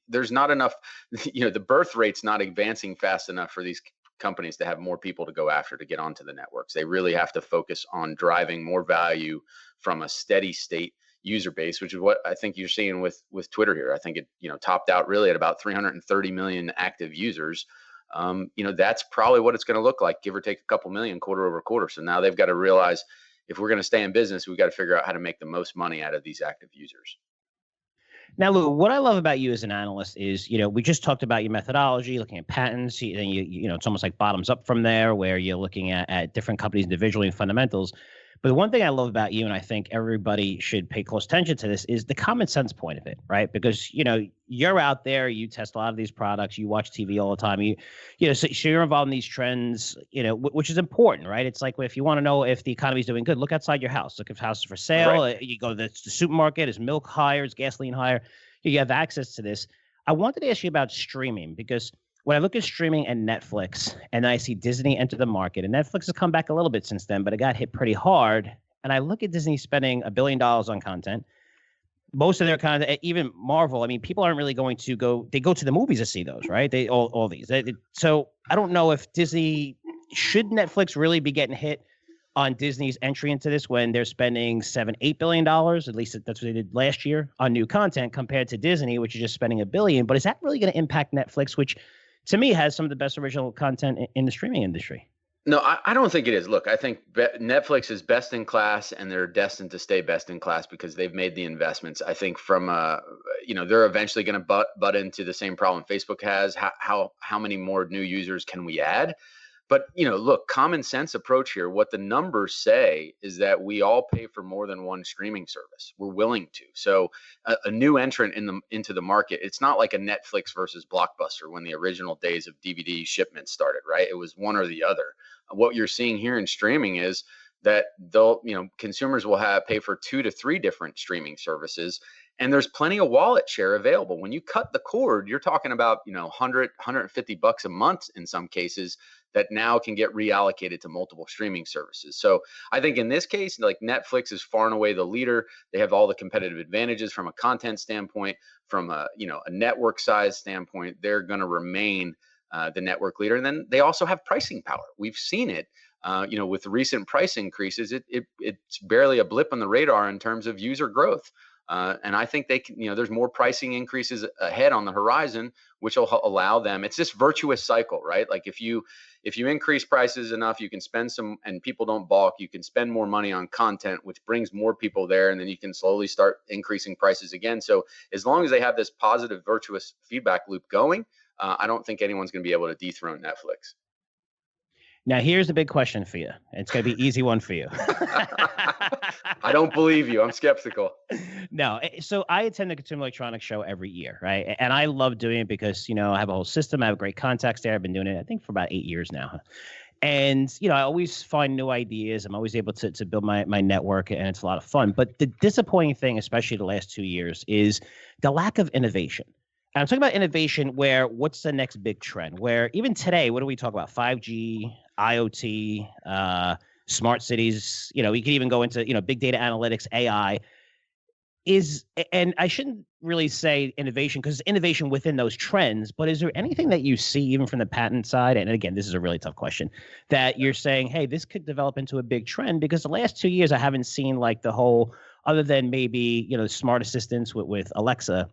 Speaker 3: There's not enough, the birth rate's not advancing fast enough for these companies to have more people to go after to get onto the networks. They really have to focus on driving more value from a steady state user base, which is what I think you're seeing with Twitter here. I think it, topped out really at about 330 million active users. That's probably what it's going to look like, give or take a couple million quarter over quarter. So now they've got to realize, if we're going to stay in business, we've got to figure out how to make the most money out of these active users.
Speaker 2: Now, Lou, what I love about you as an analyst is, we just talked about your methodology, looking at patents. Then it's almost like bottoms up from there, where you're looking at different companies individually and fundamentals. But the one thing I love about you, and I think everybody should pay close attention to this, is the common sense point of it, right? Because, you're out there, you test a lot of these products, you watch TV all the time, so you're involved in these trends, which is important, right? It's like, if you want to know if the economy is doing good, look outside your house, look if houses for sale, right. You go to the supermarket, is milk higher, is gasoline higher? You have access to this. I wanted to ask you about streaming, because when I look at streaming and Netflix, and I see Disney enter the market, and Netflix has come back a little bit since then, but it got hit pretty hard. And I look at Disney spending $1 billion on content. Most of their content, even Marvel, people aren't really going to go. They go to the movies to see those, right? They all these. So I don't know if Disney, should Netflix really be getting hit on Disney's entry into this when they're spending $7-8 billion, at least that's what they did last year, on new content, compared to Disney, which is just spending $1 billion. But is that really going to impact Netflix, which to me has some of the best original content in the streaming industry?
Speaker 3: No, I don't think it is. Look, I think Netflix is best in class, and they're destined to stay best in class because they've made the investments. I think from, they're eventually going to butt into the same problem Facebook has. How many more new users can we add? But, look, common sense approach here. What the numbers say is that we all pay for more than one streaming service. We're willing to. So a new entrant into the market, it's not like a Netflix versus Blockbuster when the original days of DVD shipments started, right? It was one or the other. What you're seeing here in streaming is that consumers will pay for 2 to 3 different streaming services. And there's plenty of wallet share available. When you cut the cord, you're talking about, $100-$150 a month in some cases that now can get reallocated to multiple streaming services. So I think in this case, like, Netflix is far and away the leader. They have all the competitive advantages from a content standpoint, from a network size standpoint. They're going to remain the network leader. And then they also have pricing power. We've seen it. With the recent price increases, it's barely a blip on the radar in terms of user growth. And I think they can, there's more pricing increases ahead on the horizon, which will allow them. It's this virtuous cycle, right? Like, if you increase prices enough, you can spend some, and people don't balk, you can spend more money on content, which brings more people there. And then you can slowly start increasing prices again. So as long as they have this positive, virtuous feedback loop going, I don't think anyone's going to be able to dethrone Netflix.
Speaker 2: Now, here's the big question for you. It's going to be an easy one for you.
Speaker 3: I don't believe you. I'm skeptical.
Speaker 2: No. So I attend the Consumer Electronics Show every year, right? And I love doing it because, I have a whole system. I have great contacts there. I've been doing it, I think, for about 8 years now. And, I always find new ideas. I'm always able to build my network, and it's a lot of fun. But the disappointing thing, especially the last 2 years, is the lack of innovation. And I'm talking about innovation where what's the next big trend? Where even today, what do we talk about? 5G, IoT, smart cities, we could even go into, big data analytics, AI and I shouldn't really say innovation because it's innovation within those trends, but is there anything that you see even from the patent side? And again, this is a really tough question that you're saying, hey, this could develop into a big trend, because the last 2 years, I haven't seen like the whole, other than maybe, smart assistants with Alexa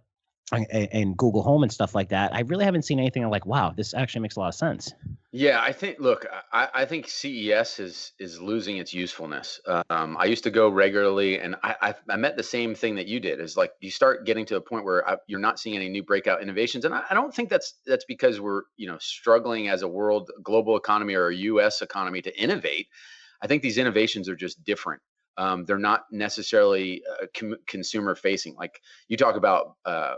Speaker 2: and Google Home and stuff like that. I really haven't seen anything like, wow, this actually makes a lot of sense.
Speaker 3: Yeah, I think. Look, I think CES is losing its usefulness. I used to go regularly, and I met the same thing that you did. Is like you start getting to a point where you're not seeing any new breakout innovations, and I don't think that's because we're struggling as a world global economy or a U.S. economy to innovate. I think these innovations are just different. They're not necessarily consumer facing. Like you talk about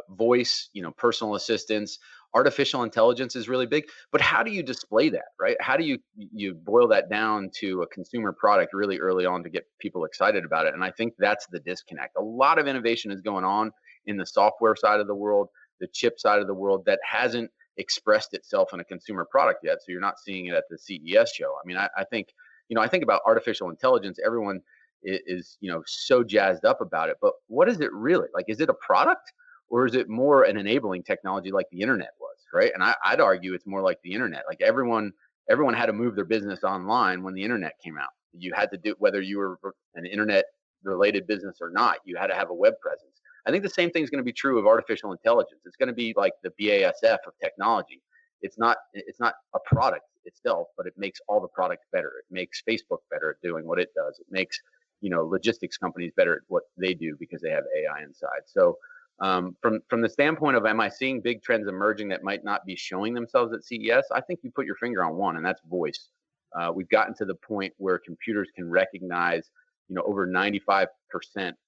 Speaker 3: voice, personal assistance, artificial intelligence is really big. But how do you display that, right? How do you boil that down to a consumer product really early on to get people excited about it? And I think that's the disconnect. A lot of innovation is going on in the software side of the world, the chip side of the world that hasn't expressed itself in a consumer product yet. So you're not seeing it at the CES show. I mean, I think I think about artificial intelligence. Everyone is so jazzed up about it, but what is it really like? Is it a product, or is it more an enabling technology like the internet was, right? And I'd argue it's more like the internet. Like everyone had to move their business online when the internet came out. You had to do, whether you were an internet related business or not, you had to have a web presence. I think the same thing is going to be true of artificial intelligence. It's going to be like the BASF of technology. It's not a product itself, but it makes all the products better. It makes Facebook better at doing what it does. It makes logistics companies better at what they do because they have AI inside. So from the standpoint of, am I seeing big trends emerging that might not be showing themselves at CES? I think you put your finger on one, and that's voice. We've gotten to the point where computers can recognize over 95%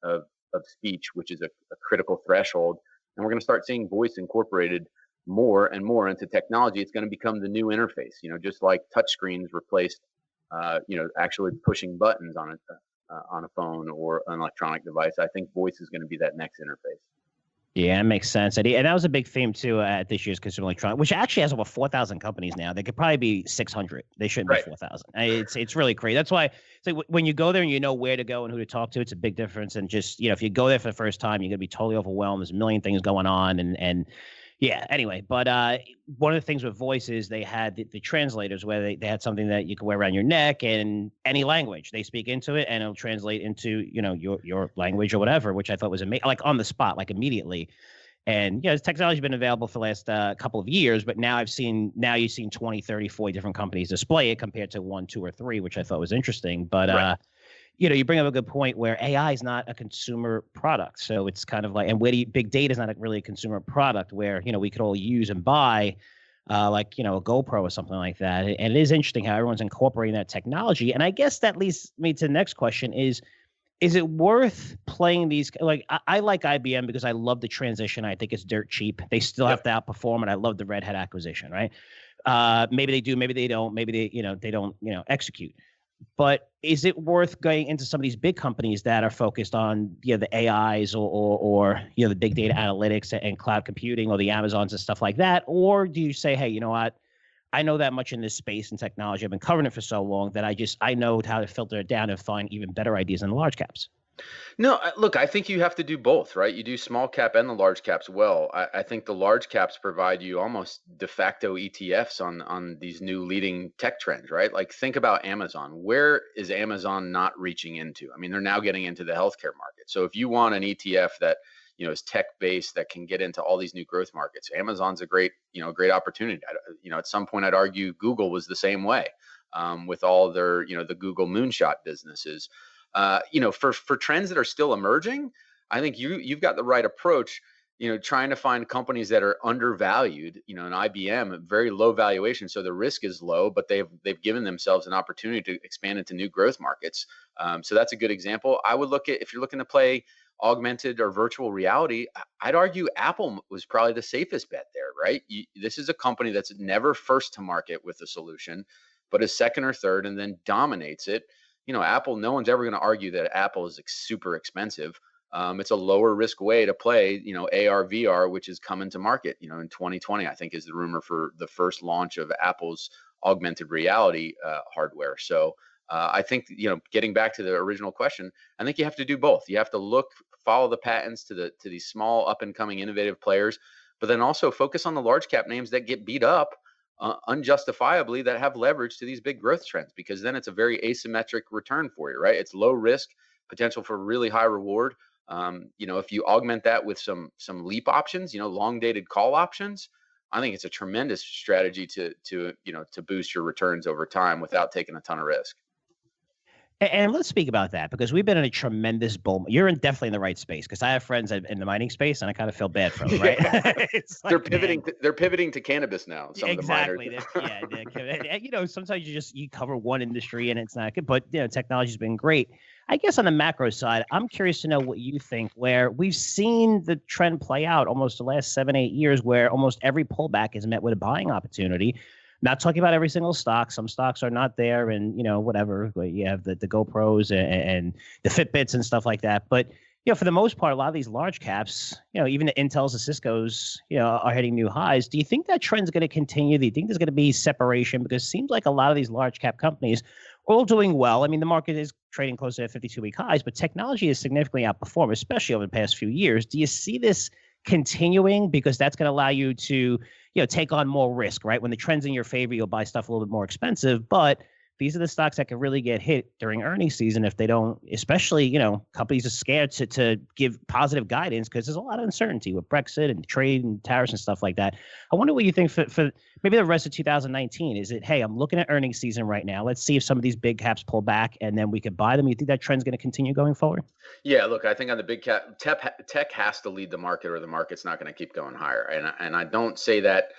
Speaker 3: of speech, which is a critical threshold, and we're going to start seeing voice incorporated more and more into technology. It's going to become the new interface, just like touchscreens replaced actually pushing buttons on a phone or an electronic device. I think voice is going to be that next interface.
Speaker 2: Yeah, it makes sense. And that was a big theme too at this year's Consumer Electronics, which actually has over 4,000 companies now. They could probably be 600. They shouldn't be 4,000. It's really crazy. That's why it's like when you go there and you know where to go and who to talk to, it's a big difference. And just if you go there for the first time, you're gonna be totally overwhelmed. There's a million things going on, and yeah. Anyway, but one of the things with voice is they had the translators where they had something that you could wear around your neck, and any language they speak into it, and it'll translate into your language or whatever, which I thought was amazing, like on the spot, like immediately. And this technology has been available for the last couple of years, but now you've seen 20, 30, 40 different companies display it compared to 1, 2, or 3, which I thought was interesting. But you bring up a good point where AI is not a consumer product. So it's kind of like, and big data is not really a consumer product where, we could all use and buy like, a GoPro or something like that. And it is interesting how everyone's incorporating that technology. And I guess that leads me to the next question is it worth playing these? Like, I like IBM because I love the transition. I think it's dirt cheap. They still have to outperform, and I love the Red Hat acquisition, right? Maybe they do, maybe they don't, maybe they don't execute. But is it worth going into some of these big companies that are focused on the AIs or the big data analytics and cloud computing, or the Amazons and stuff like that? Or do you say, hey, you know what? I know that much in this space and technology. I've been covering it for so long that I know how to filter it down and find even better ideas in the large caps.
Speaker 3: No, look, I think you have to do both, right? You do small cap and the large caps well. I think the large caps provide you almost de facto ETFs on these new leading tech trends, right? Like think about Amazon. Where is Amazon not reaching into? I mean, they're now getting into the healthcare market. So if you want an ETF that is tech based, that can get into all these new growth markets, Amazon's a great opportunity. At some point, I'd argue Google was the same way with all their the Google moonshot businesses. For trends that are still emerging, I think you've got the right approach. Trying to find companies that are undervalued. An IBM, very low valuation, so the risk is low, but they've given themselves an opportunity to expand into new growth markets. So that's a good example. I would look at, if you're looking to play augmented or virtual reality, I'd argue Apple was probably the safest bet there, right? This is a company that's never first to market with a solution, but is second or third and then dominates it. Apple, no one's ever going to argue that Apple is super expensive. It's a lower risk way to play, AR, VR, which is coming to market, in 2020, I think is the rumor for the first launch of Apple's augmented reality hardware. So I think, getting back to the original question, I think you have to do both. You have to follow the patents to these small up and coming innovative players, but then also focus on the large cap names that get beat up unjustifiably, that have leverage to these big growth trends, because then it's a very asymmetric return for you, right? It's low risk, potential for really high reward. If you augment that with some leap options, long dated call options, I think it's a tremendous strategy to boost your returns over time without taking a ton of risk.
Speaker 2: And let's speak about that, because we've been in a tremendous bull. You're definitely in the right space, because I have friends in the mining space, and I kind of feel bad for them, right? It's
Speaker 3: They're
Speaker 2: like,
Speaker 3: pivoting. They're pivoting to cannabis now. Some
Speaker 2: exactly.
Speaker 3: of the miners.
Speaker 2: And, sometimes you cover one industry and it's not good, but technology's been great. I guess on the macro side, I'm curious to know what you think, where we've seen the trend play out almost the last 7-8 years, where almost every pullback is met with a buying opportunity. Not talking about every single stock. Some stocks are not there, and whatever. You have the GoPros and the Fitbits and stuff like that. But for the most part, a lot of these large caps, even the Intels, the Ciscos, are hitting new highs. Do you think that trend's going to continue? Do you think there's going to be separation? Because it seems like a lot of these large cap companies are all doing well. I mean, the market is trading close to 52-week highs, but technology has significantly outperformed, especially over the past few years. Do you see this continuing? Because that's going to allow you to take on more risk, right? When the trend's in your favor, you'll buy stuff a little bit more expensive, but these are the stocks that can really get hit during earnings season if they don't, especially, companies are scared to give positive guidance because there's a lot of uncertainty with Brexit and trade and tariffs and stuff like that. I wonder what you think for maybe the rest of 2019. Is it, hey, I'm looking at earnings season right now. Let's see if some of these big caps pull back and then we could buy them. You think that trend's going to continue going forward?
Speaker 3: Yeah, look, I think on the big cap, tech has to lead the market or the market's not going to keep going higher. And I don't say that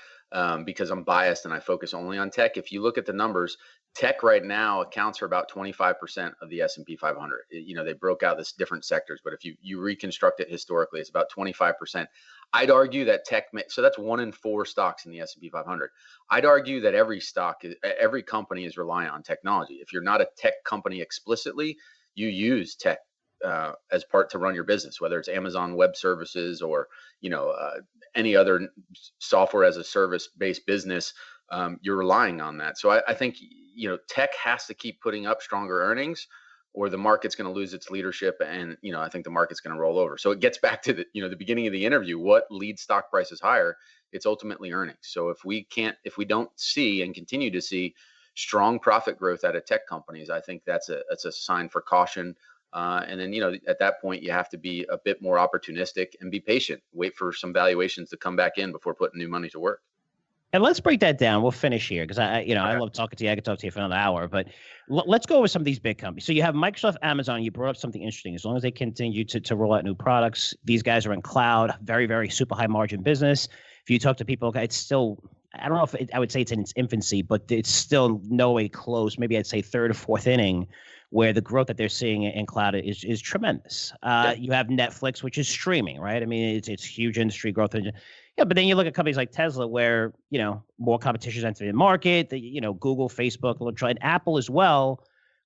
Speaker 3: because I'm biased and I focus only on tech. If you look at the numbers, tech right now accounts for about 25% of the S&P 500. They broke out this different sectors, but if you reconstruct it historically, it's about 25%. I'd argue that so that's 1 in 4 stocks in the S&P 500. I'd argue that every company is reliant on technology. If you're not a tech company explicitly, you use tech as part to run your business, whether it's Amazon Web Services or any other software as a service based business. You're relying on that. So I think tech has to keep putting up stronger earnings, or the market's going to lose its leadership, and I think the market's going to roll over. So it gets back to the beginning of the interview. What leads stock prices higher? It's ultimately earnings. So if we don't see and continue to see strong profit growth out of tech companies, I think that's a sign for caution. And then, at that point, you have to be a bit more opportunistic and be patient. Wait for some valuations to come back in before putting new money to work.
Speaker 2: And let's break that down. We'll finish here because I love talking to you. I could talk to you for another hour, but let's go over some of these big companies. So you have Microsoft, Amazon. You brought up something interesting. As long as they continue to roll out new products, these guys are in cloud, very, very super high margin business. If you talk to people, it's still, I don't know if I would say it's in its infancy, but it's still no way close. Maybe I'd say third or fourth inning, where the growth that they're seeing in cloud is tremendous. You have Netflix, which is streaming, right? I mean, it's huge industry growth. Yeah, but then you look at companies like Tesla, where more competition is entering the market. Google, Facebook, and Apple as well,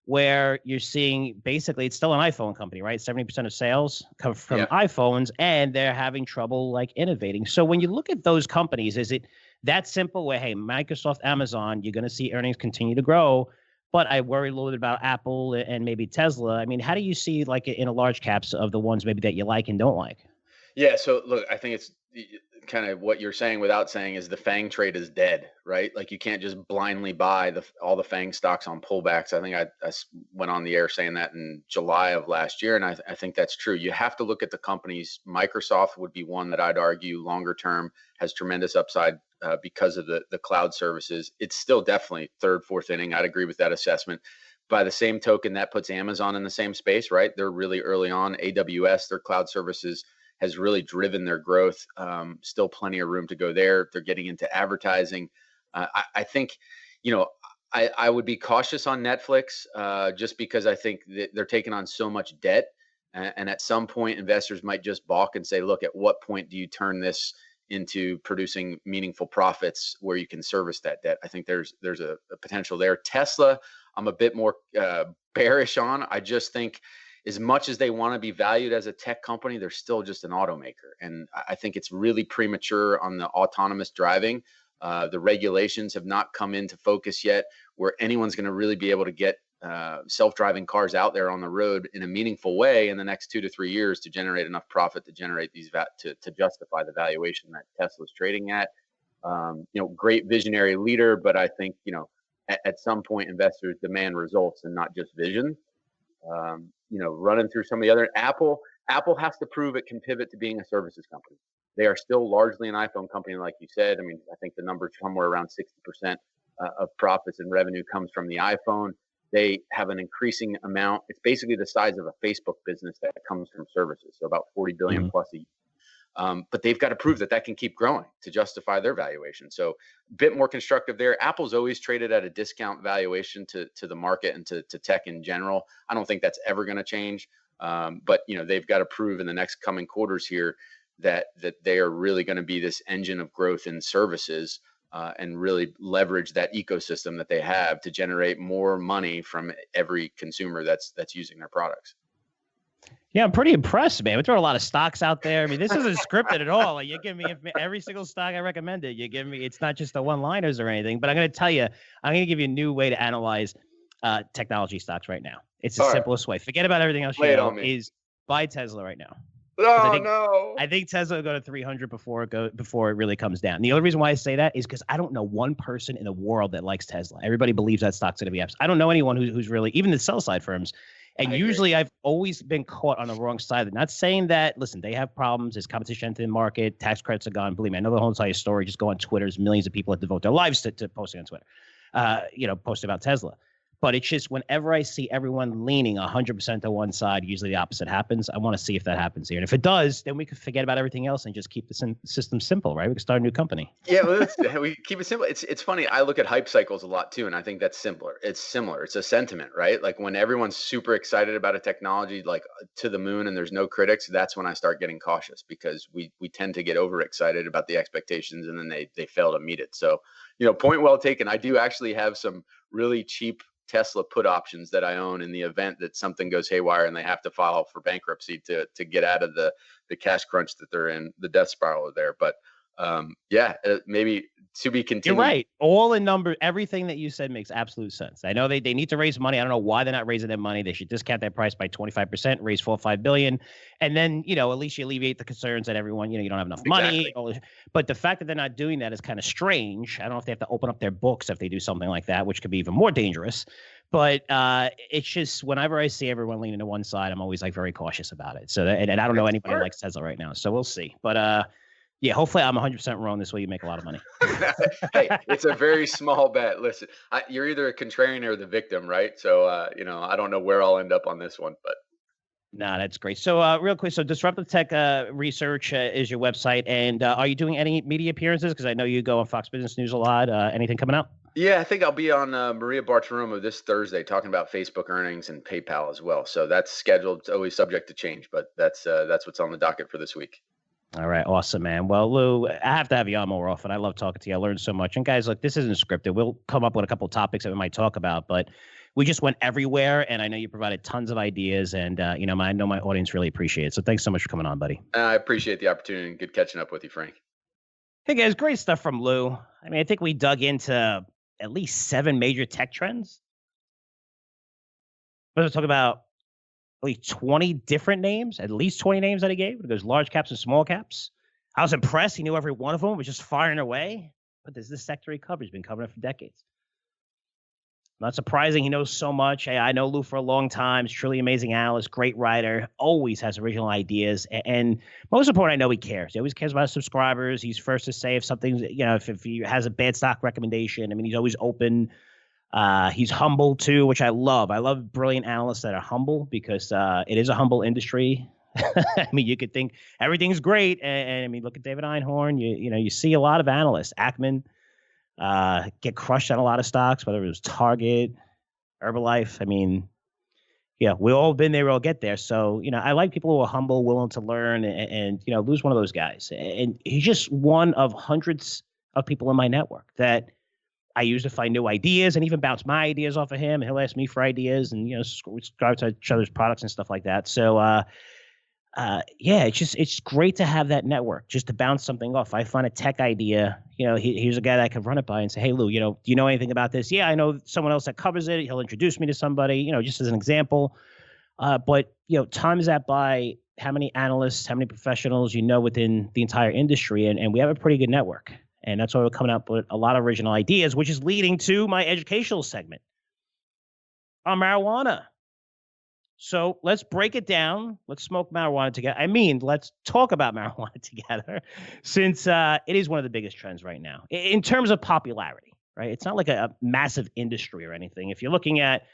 Speaker 2: where you're seeing basically it's still an iPhone company, right? 70% of sales come from iPhones, and they're having trouble innovating. So when you look at those companies, is it that simple? Where hey, Microsoft, Amazon, you're going to see earnings continue to grow. But I worry a little bit about Apple and maybe Tesla. I mean, how do you see in a large caps of the ones maybe that you like and don't like?
Speaker 3: Yeah. So look, I think it's kind of what you're saying without saying is the FANG trade is dead, right? You can't just blindly buy all the FANG stocks on pullbacks. I think I went on the air saying that in July of last year. And I think that's true. You have to look at the companies. Microsoft would be one that I'd argue longer term has tremendous upside because of the cloud services. It's still definitely third, fourth inning. I'd agree with that assessment. By the same token, that puts Amazon in the same space, right? They're really early on. AWS, their cloud services, has really driven their growth. Still plenty of room to go there. They're getting into advertising. I think, I would be cautious on Netflix just because I think that they're taking on so much debt. And at some point, investors might just balk and say, look, at what point do you turn this into producing meaningful profits where you can service that debt? I think there's a potential there. Tesla, I'm a bit more bearish on. I just think as much as they want to be valued as a tech company, they're still just an automaker. And I think it's really premature on the autonomous driving. The regulations have not come into focus yet where anyone's going to really be able to get self-driving cars out there on the road in a meaningful way in the next 2 to 3 years to generate enough profit to generate these to justify the valuation that Tesla's trading at. Great visionary leader, but I think, at some point investors demand results and not just vision. Running through some of the other Apple has to prove it can pivot to being a services company. They are still largely an iPhone company, like you said. I mean, I think the number somewhere around 60% of profits and revenue comes from the iPhone. They have an increasing amount. It's basically the size of a Facebook business that comes from services, so about 40 billion plus a year. But they've got to prove that that can keep growing to justify their valuation. So a bit more constructive there. Apple's always traded at a discount valuation to the market and to tech in general. I don't think that's ever going to change. But they've got to prove in the next coming quarters here that they are really going to be this engine of growth in services and really leverage that ecosystem that they have to generate more money from every consumer that's using their products.
Speaker 2: Yeah, I'm pretty impressed, man. We throw a lot of stocks out there. I mean, this isn't scripted at all. Like, you give me every single stock I recommended. You give me, it's not just the one-liners or anything. But I'm going to tell you, I'm going to give you a new way to analyze technology stocks right now. It's the simplest way. Forget about everything else. Is buy Tesla right now. I think Tesla will go to 300 before it really comes down. And the only reason why I say that is because I don't know one person in the world that likes Tesla. Everybody believes that stock's going to be up. I don't know anyone who's really, even the sell side firms. And usually I've always been caught on the wrong side. Not saying that, listen, they have problems. There's competition in the market. Tax credits are gone. Believe me, I know the whole entire story. Just go on Twitter. There's millions of people that devote their lives to posting on Twitter, posting about Tesla. But it's just whenever I see everyone leaning 100% to one side, usually the opposite happens. I want to see if that happens here. And if it does, then we can forget about everything else and just keep the system simple, right? We can start a new company.
Speaker 3: Yeah, well, we keep it simple. It's funny. I look at hype cycles a lot too, and I think that's simpler. It's similar. It's a sentiment, right? Like when everyone's super excited about a technology like to the moon and there's no critics, that's when I start getting cautious because we tend to get overexcited about the expectations and then they fail to meet it. So, point well taken. I do actually have some really cheap Tesla put options that I own in the event that something goes haywire and they have to file for bankruptcy to get out of the cash crunch that they're in, the death spiral there. But maybe to be continued.
Speaker 2: You're right. All in number, everything that you said makes absolute sense. I know they need to raise money. I don't know why they're not raising their money. They should discount that price by 25%, raise $4 or $5 billion. And then, at least you alleviate the concerns that everyone, you don't have enough money. But the fact that they're not doing that is kind of strange. I don't know if they have to open up their books if they do something like that, which could be even more dangerous. But it's just whenever I see everyone leaning to one side, I'm always like very cautious about it. So, and I don't know anybody who likes Tesla right now. So we'll see. But yeah, hopefully I'm 100% wrong. This way you make a lot of money.
Speaker 3: Hey, it's a very small bet. Listen, you're either a contrarian or the victim, right? So, I don't know where I'll end up on this one, but.
Speaker 2: No, that's great. So real quick, so Disruptive Tech Research is your website. And are you doing any media appearances? Because I know you go on Fox Business News a lot. Anything coming out?
Speaker 3: Yeah, I think I'll be on Maria Bartiromo this Thursday talking about Facebook earnings and PayPal as well. So that's scheduled. It's always subject to change, but that's what's on the docket for this week.
Speaker 2: All right. Awesome, man. Well, Lou, I have to have you on more often. I love talking to you. I learned so much. And guys, look, this isn't scripted. We'll come up with a couple of topics that we might talk about, but we just went everywhere. And I know you provided tons of ideas and, I know my audience really appreciate it. So thanks so much for coming on, buddy.
Speaker 3: I appreciate the opportunity and good catching up with you, Frank.
Speaker 2: Hey guys, great stuff from Lou. I mean, I think we dug into at least 7 major tech trends. We're going to talk about at least 20 different names, at least 20 names that he gave. There's large caps and small caps. I was impressed. He knew every one of them, was just firing away. But there's this sector he covers. He's been covering it for decades. Not surprising. He knows so much. I know Lou for a long time. He's a truly amazing analyst, great writer, always has original ideas. And most important, I know he cares. He always cares about his subscribers. He's first to say if something's, if he has a bad stock recommendation. I mean, he's always open. He's humble too, which I love. I love brilliant analysts that are humble because it is a humble industry. I mean, you could think everything's great. And I mean, look at David Einhorn. You see a lot of analysts, Ackman, get crushed on a lot of stocks, whether it was Target, Herbalife. I mean, yeah, we've all been there, we'll get there. So, I like people who are humble, willing to learn and Lou's one of those guys. And he's just one of hundreds of people in my network that I use to find new ideas and even bounce my ideas off of him. And he'll ask me for ideas and, subscribe to each other's products and stuff like that. So, it's great to have that network just to bounce something off. I find a tech idea, here's a guy that I can run it by and say, hey, Lou, do you know anything about this? Yeah, I know someone else that covers it. He'll introduce me to somebody, just as an example. But times that by how many analysts, how many professionals, within the entire industry. And we have a pretty good network. And that's why we're coming up with a lot of original ideas, which is leading to my educational segment on marijuana. So let's break it down. Let's smoke marijuana together. Let's talk about marijuana together, since it is one of the biggest trends right now in terms of popularity, right? It's not like a massive industry or anything. If you're looking at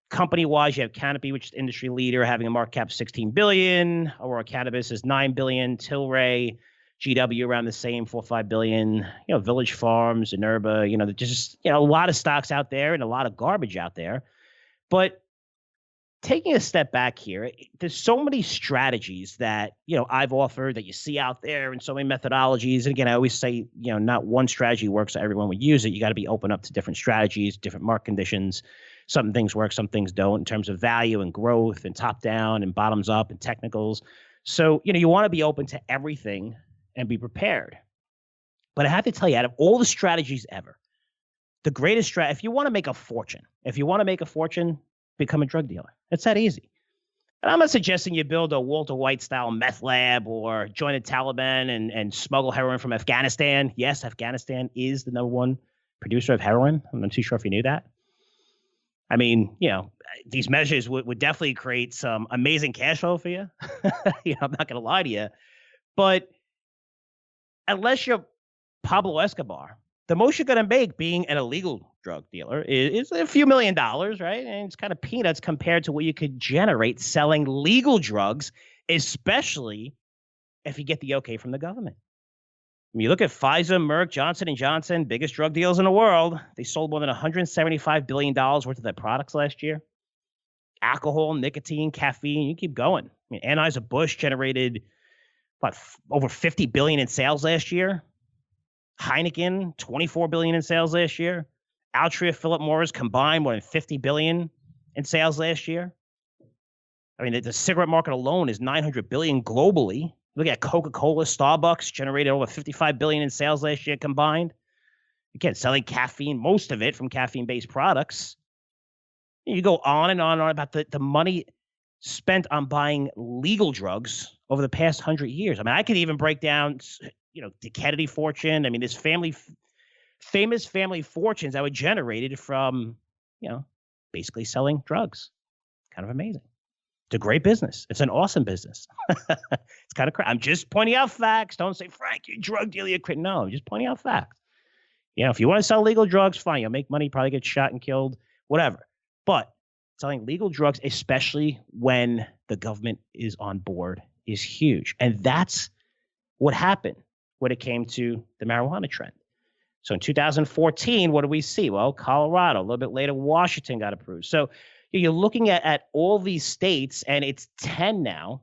Speaker 2: company-wise, you have Canopy, which is the industry leader, having a market cap of $16 billion. Aurora Cannabis is $9 billion. Tilray, GW around the same, $4-5 billion. Village Farms, Inerba. Just a lot of stocks out there and a lot of garbage out there. But taking a step back here, there's so many strategies that, I've offered, that you see out there, and so many methodologies. And again, I always say, not one strategy works, so everyone would use it. You got to be open up to different strategies, different market conditions. Some things work, some things don't, in terms of value and growth and top down and bottoms up and technicals. So, you want to be open to everything and be prepared. But I have to tell you, out of all the strategies ever, the greatest strategy, if you want to make a fortune, become a drug dealer. It's that easy. And I'm not suggesting you build a Walter White style meth lab or join the Taliban and smuggle heroin from Afghanistan. Yes, Afghanistan is the #1 producer of heroin. I'm not too sure if you knew that. These measures would definitely create some amazing cash flow for you. I'm not going to lie to you. But unless you're Pablo Escobar, the most you're going to make being an illegal drug dealer is a few $1 million, right? And it's kind of peanuts compared to what you could generate selling legal drugs, especially if you get the okay from the government. When you look at Pfizer, Merck, Johnson & Johnson, biggest drug deals in the world, they sold more than $175 billion worth of their products last year. Alcohol, nicotine, caffeine, you keep going. Anheuser-Busch generated over $50 billion in sales last year. Heineken, $24 billion in sales last year. Altria, Philip Morris combined more than $50 billion in sales last year. The cigarette market alone is $900 billion globally. Look at Coca-Cola, Starbucks generated over $55 billion in sales last year combined. Again, selling caffeine, most of it from caffeine-based products. You go on and on and on about the money spent on buying legal drugs over the past 100 years. I could even break down, the Kennedy fortune. This famous family fortunes that were generated from, basically selling drugs. Kind of amazing. It's a great business. It's an awesome business. It's kind of crazy. I'm just pointing out facts. Don't say, Frank, you drug dealer. No, I'm just pointing out facts. If you want to sell legal drugs, fine. You'll make money, probably get shot and killed, whatever. But selling legal drugs, especially when the government is on board, is huge. And that's what happened when it came to the marijuana trend. So in 2014, what do we see? Well, Colorado, a little bit later, Washington got approved. So you're looking at all these states, and it's 10 now.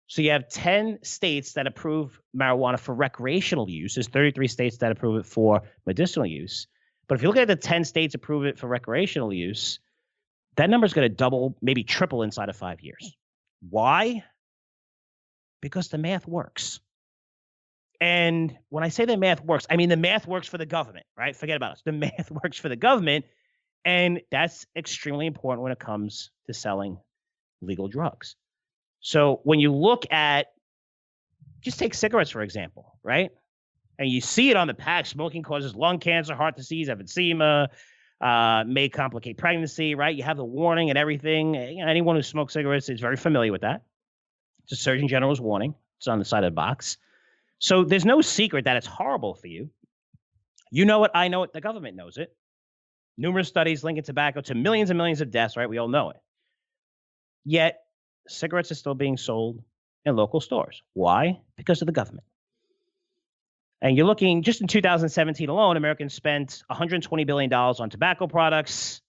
Speaker 2: So you have 10 states that approve marijuana for recreational use. There's 33 states that approve it for medicinal use. But if you look at the 10 states approve it for recreational use, that number is going to double, maybe triple inside of 5 years. Why? Because the math works. And when I say the math works, the math works for the government, right? Forget about us. The math works for the government. And that's extremely important when it comes to selling legal drugs. So when you look at, just take cigarettes, for example, right? And you see it on the pack, smoking causes lung cancer, heart disease, emphysema, may complicate pregnancy, right? You have the warning and everything. Anyone who smokes cigarettes is very familiar with that. It's a Surgeon General's warning. It's on the side of the box. So there's no secret that it's horrible for you. You know it, I know it, the government knows it. Numerous studies linking tobacco to millions and millions of deaths, right? We all know it. Yet, cigarettes are still being sold in local stores. Why? Because of the government. And you're looking, just in 2017 alone, Americans spent $120 billion on tobacco products.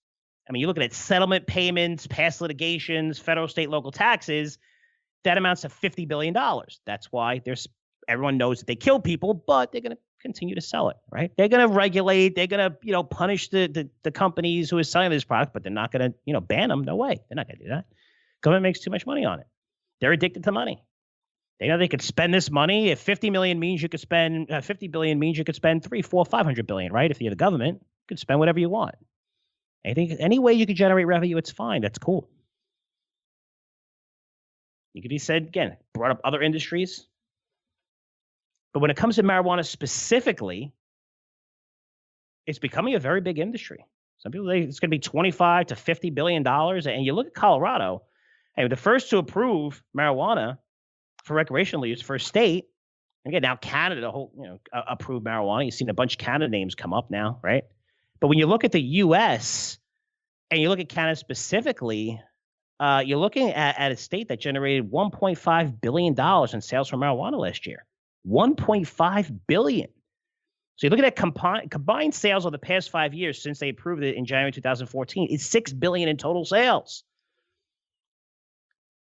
Speaker 2: You're looking at settlement payments, past litigations, federal, state, local taxes. That amounts to $50 billion. That's why everyone knows that they kill people, but they're going to continue to sell it, right? They're going to regulate. They're going to, punish the companies who are selling this product, but they're not going to, ban them. No way. They're not going to do that. Government makes too much money on it. They're addicted to money. They know they could spend this money. If 50 million means you could spend 50 billion means you could spend 3, 4, 500 billion, right? If you're the government, you could spend whatever you want. Any way you could generate revenue, it's fine. That's cool. You could be said, again, brought up other industries. But when it comes to marijuana specifically, it's becoming a very big industry. Some people think it's going to be 25 to $50 billion. And you look at Colorado, and the first to approve marijuana for recreational use for a state. Again, now Canada approved marijuana. You've seen a bunch of Canada names come up now, right? But when you look at the U.S. and you look at Canada specifically, you're looking at a state that generated $1.5 billion in sales from marijuana last year. $1.5 billion. So you're looking at combined sales over the past 5 years since they approved it in January 2014. It's $6 billion in total sales.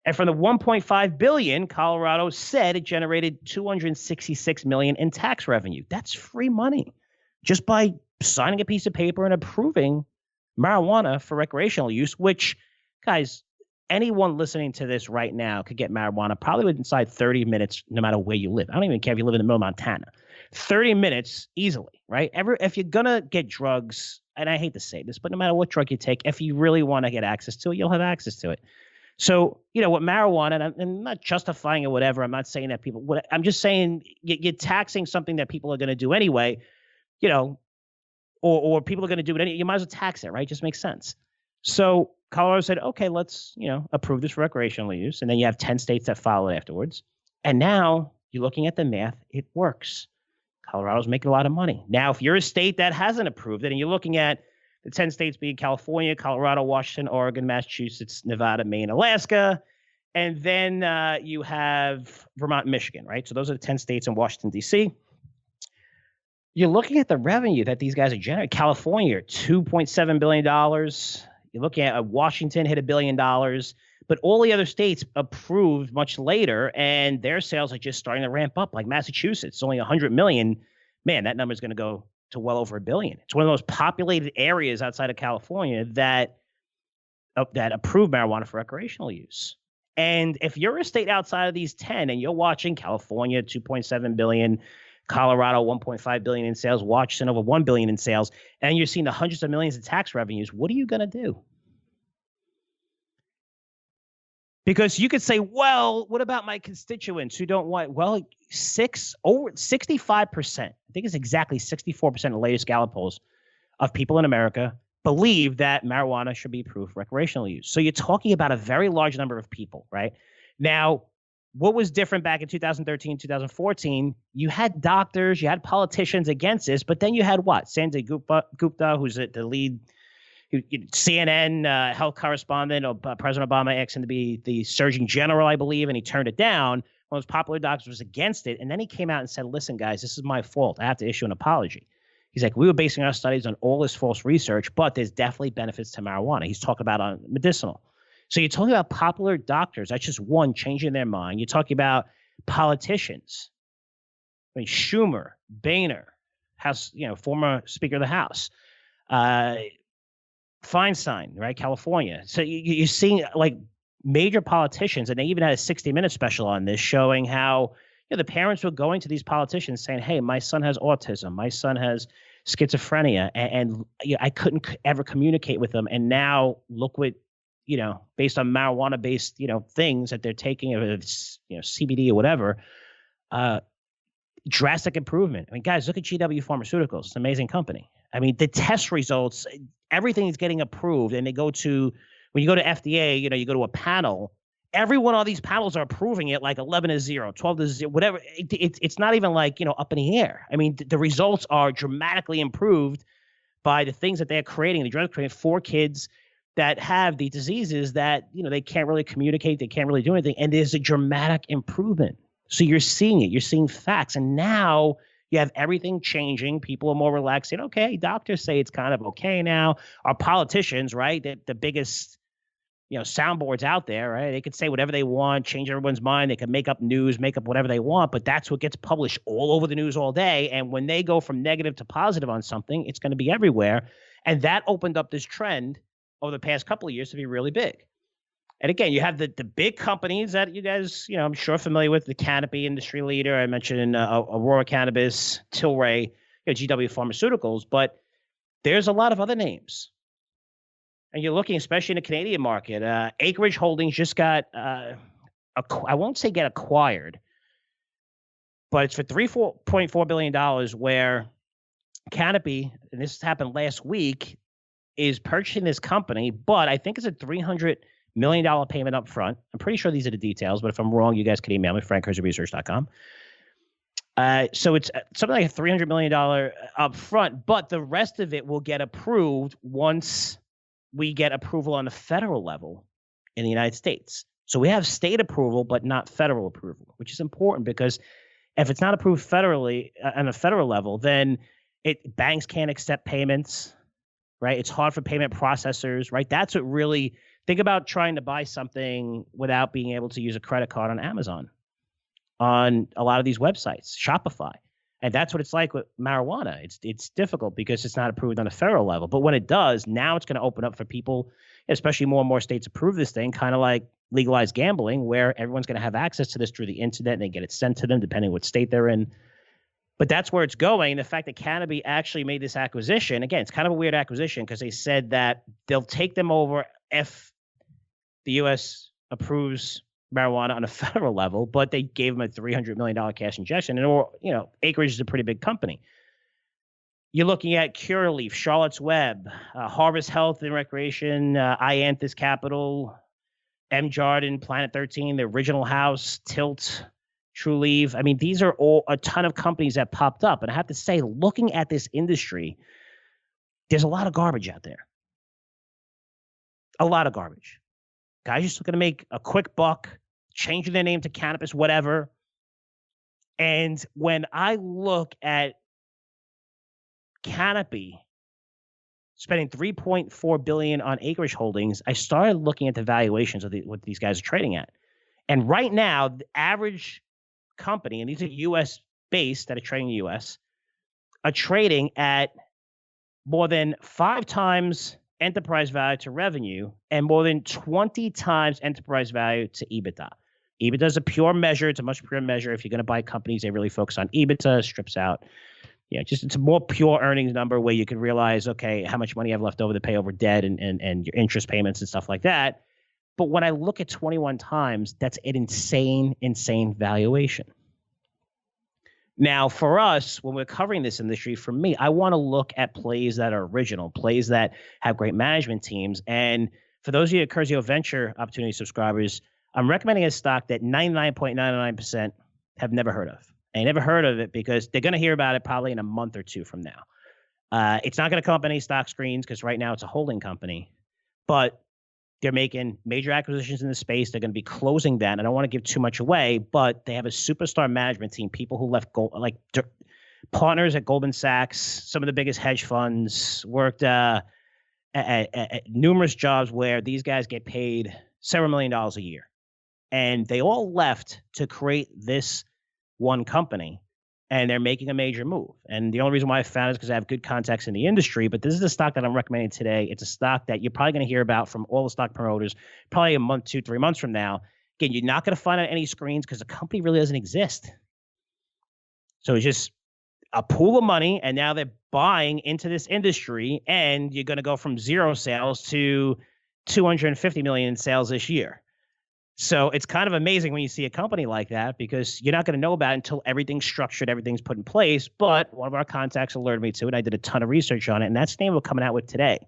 Speaker 2: And from the $1.5 billion, Colorado said it generated $266 million in tax revenue. That's free money just by signing a piece of paper and approving marijuana for recreational use, which, guys, anyone listening to this right now could get marijuana probably inside 30 minutes, no matter where you live. I don't even care if you live in the middle of Montana. 30 minutes easily, right? If you're going to get drugs, and I hate to say this, but no matter what drug you take, if you really want to get access to it, you'll have access to it. So, with marijuana, and I'm not justifying it, whatever. I'm not saying that I'm just saying you're taxing something that people are going to do anyway, or people are going to do it anyway. You might as well tax it, right? Just makes sense. So Colorado said, okay, let's, approve this for recreational use. And then you have 10 states that follow it afterwards. And now you're looking at the math. It works. Colorado's making a lot of money. Now, if you're a state that hasn't approved it and you're looking at the 10 states being California, Colorado, Washington, Oregon, Massachusetts, Nevada, Maine, Alaska, and then you have Vermont, Michigan, right? So those are the 10 states in Washington, D.C. You're looking at the revenue that these guys are generating. California, $2.7 billion. You're looking at Washington hit $1 billion. But all the other states approved much later, and their sales are just starting to ramp up. Like Massachusetts, only $100 million. Man, that number is going to go to well over $1 billion. It's one of the most populated areas outside of California that approve marijuana for recreational use. And if you're a state outside of these 10 and you're watching California, $2.7 billion, Colorado, $1.5 billion in sales, Washington, over $1 billion in sales, and you're seeing the hundreds of millions in tax revenues, what are you going to do? Because you could say, well, what about my constituents who don't want, over 65%, I think it's exactly 64% of the latest Gallup polls of people in America believe that marijuana should be approved for recreational use. So you're talking about a very large number of people, right? Now, what was different back in 2013, 2014? You had doctors, you had politicians against this, but then you had what? Sanjay Gupta, who's the lead CNN health correspondent of President Obama, asked him to be the Surgeon General, I believe, and he turned it down. One of those popular doctors was against it, and then he came out and said, listen, guys, this is my fault. I have to issue an apology. He's like, we were basing our studies on all this false research, but there's definitely benefits to marijuana. He's talking about on medicinal. So you're talking about popular doctors. That's just one changing their mind. You're talking about politicians. I mean, Schumer, Boehner, House, former Speaker of the House, Feinstein, right? California. So you're seeing like major politicians, and they even had a 60-minute special on this showing how the parents were going to these politicians saying, hey, my son has autism. My son has schizophrenia. And I couldn't ever communicate with them. And now look what, based on marijuana-based, things that they're taking, if it's, CBD or whatever, drastic improvement. I mean, guys, look at GW Pharmaceuticals. It's an amazing company. I mean, the test results, everything is getting approved. And when you go to FDA, you go to a panel, every one of these panels are approving it like 11-0, 12-0, whatever. It's not even like, up in the air. I mean, the results are dramatically improved by the things that they're creating. The drugs creating for kids that have the diseases that, they can't really communicate. They can't really do anything. And there's a dramatic improvement. So you're seeing it. You're seeing facts. And now you have everything changing. People are more relaxed saying, okay, doctors say it's kind of okay now. Our politicians, right, the biggest, soundboards out there, right? They could say whatever they want, change everyone's mind. They can make up news, make up whatever they want, but that's what gets published all over the news all day. And when they go from negative to positive on something, it's going to be everywhere. And that opened up this trend over the past couple of years to be really big. And again, you have the big companies that you guys, I'm sure familiar with, the Canopy industry leader. I mentioned Aurora Cannabis, Tilray, GW Pharmaceuticals, but there's a lot of other names. And you're looking, especially in the Canadian market, Acreage Holdings just got, I won't say get acquired, but it's for $3.4 billion, where Canopy, and this happened last week, is purchasing this company, but I think it's a $300 million payment up front. I'm pretty sure these are the details, but if I'm wrong, you guys can email me, frank@curzioresearch.com. So it's something like a $300 million up front, but the rest of it will get approved once we get approval on the federal level in the United States. So we have state approval, but not federal approval, which is important because if it's not approved federally on a federal level, then banks can't accept payments, right? It's hard for payment processors, right? That's what really, think about trying to buy something without being able to use a credit card on Amazon, on a lot of these websites, Shopify. And that's what it's like with marijuana. It's difficult because it's not approved on a federal level. But when it does, now it's going to open up for people, especially more and more states approve this thing, kind of like legalized gambling, where everyone's going to have access to this through the internet and they get it sent to them depending what state they're in. But that's where it's going. The fact that Canopy actually made this acquisition, again, it's kind of a weird acquisition because they said that they'll take them over if the U.S. approves marijuana on a federal level, but they gave them a $300 million cash injection. And, Acreage is a pretty big company. You're looking at Curaleaf, Charlotte's Web, Harvest Health and Recreation, Ianthus Capital, M. Jardin, Planet 13, The Original House, Tilt, True Leave. I mean, these are all a ton of companies that popped up. And I have to say, looking at this industry, there's a lot of garbage out there. A lot of garbage. Guys just looking to make a quick buck, changing their name to cannabis, whatever. And when I look at Canopy spending $3.4 billion on Acreage Holdings, I started looking at the valuations of what these guys are trading at. And right now, the average company, and these are U.S. based that are trading in the U.S., are trading at more than 5 times enterprise value to revenue and more than 20 times enterprise value to EBITDA. EBITDA is a pure measure. It's a much pure measure. If you're going to buy companies, they really focus on EBITDA, strips out. It's a more pure earnings number where you can realize, okay, how much money you have left over to pay over debt and your interest payments and stuff like that. But when I look at 21 times, that's an insane valuation. Now, for us, when we're covering this industry, for me, I want to look at plays that are original, plays that have great management teams. And for those of you at Curzio Venture Opportunity subscribers, I'm recommending a stock that 99.99% have never heard of. I never heard of it because they're going to hear about it probably in a month or two from now. It's not going to come up any stock screens because right now it's a holding company. But they're making major acquisitions in the space. They're going to be closing that. I don't want to give too much away, but they have a superstar management team, people who left partners at Goldman Sachs, some of the biggest hedge funds, worked at numerous jobs where these guys get paid several $1 million a year. And they all left to create this one company, and they're making a major move. And the only reason why I found it is because I have good contacts in the industry, but this is the stock that I'm recommending today. It's a stock that you're probably going to hear about from all the stock promoters probably a month, 2-3 months from now. Again, you're not going to find it on any screens because the company really doesn't exist. So it's just a pool of money, and now they're buying into this industry, and you're going to go from 0 sales to 250 million in sales this year. So it's kind of amazing when you see a company like that because you're not going to know about it until everything's structured, everything's put in place. But one of our contacts alerted me to it. I did a ton of research on it, and that's the name we're coming out with today.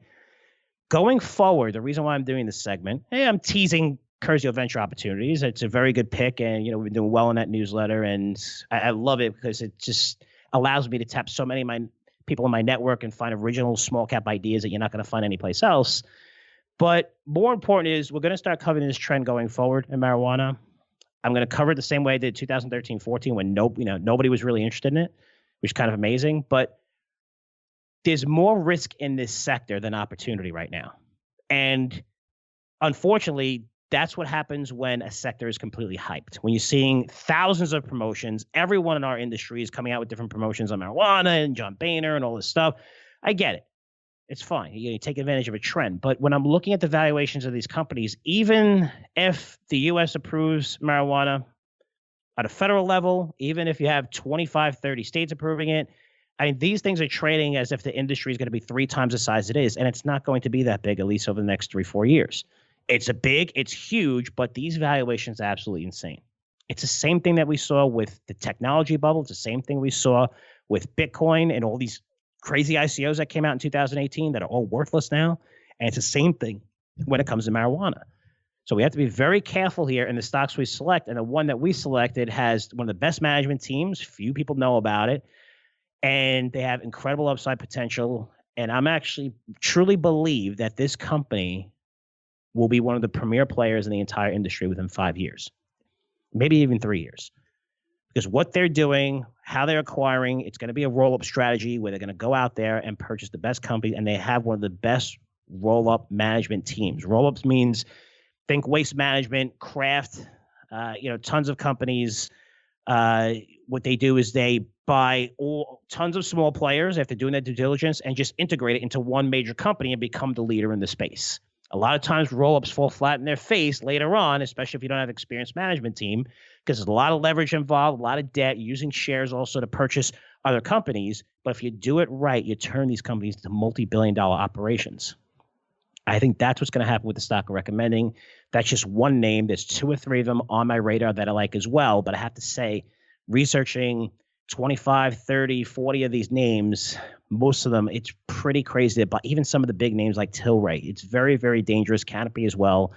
Speaker 2: Going forward, the reason why I'm doing this segment, I'm teasing Curzio Venture Opportunities. It's a very good pick, and we've been doing well in that newsletter, and I love it because it just allows me to tap so many of my people in my network and find original small cap ideas that you're not going to find anyplace else. But more important is we're going to start covering this trend going forward in marijuana. I'm going to cover it the same way I did 2013-14 when nobody was really interested in it, which is kind of amazing. But there's more risk in this sector than opportunity right now. And unfortunately, that's what happens when a sector is completely hyped. When you're seeing thousands of promotions, everyone in our industry is coming out with different promotions on marijuana and John Boehner and all this stuff. I get it. It's fine. You take advantage of a trend. But when I'm looking at the valuations of these companies, even if the U.S. approves marijuana at a federal level, even if you have 25, 30 states approving it, these things are trading as if the industry is going to be 3 times the size it is. And it's not going to be that big, at least over the next 3-4 years. It's huge, but these valuations are absolutely insane. It's the same thing that we saw with the technology bubble. It's the same thing we saw with Bitcoin and all these crazy ICOs that came out in 2018 that are all worthless now. And it's the same thing when it comes to marijuana. So we have to be very careful here in the stocks we select. And the one that we selected has one of the best management teams. Few people know about it. And they have incredible upside potential. And I'm actually truly believe that this company will be one of the premier players in the entire industry within 5 years, maybe even 3 years. Because what they're doing, how they're acquiring, it's going to be a roll-up strategy where they're going to go out there and purchase the best company. And they have one of the best roll-up management teams. Roll-ups means think waste management, craft, tons of companies. What they do is they buy tons of small players after doing their due diligence and just integrate it into one major company and become the leader in the space. A lot of times roll-ups fall flat in their face later on, especially if you don't have an experienced management team, because there's a lot of leverage involved, a lot of debt, using shares also to purchase other companies. But if you do it right, you turn these companies into multi-billion-dollar operations. I think that's what's going to happen with the stock I'm recommending. That's just one name. There's 2 or 3 of them on my radar that I like as well. But I have to say, researching 25, 30, 40 of these names, most of them, it's pretty crazy. But even some of the big names like Tilray, it's very, very dangerous. Canopy as well.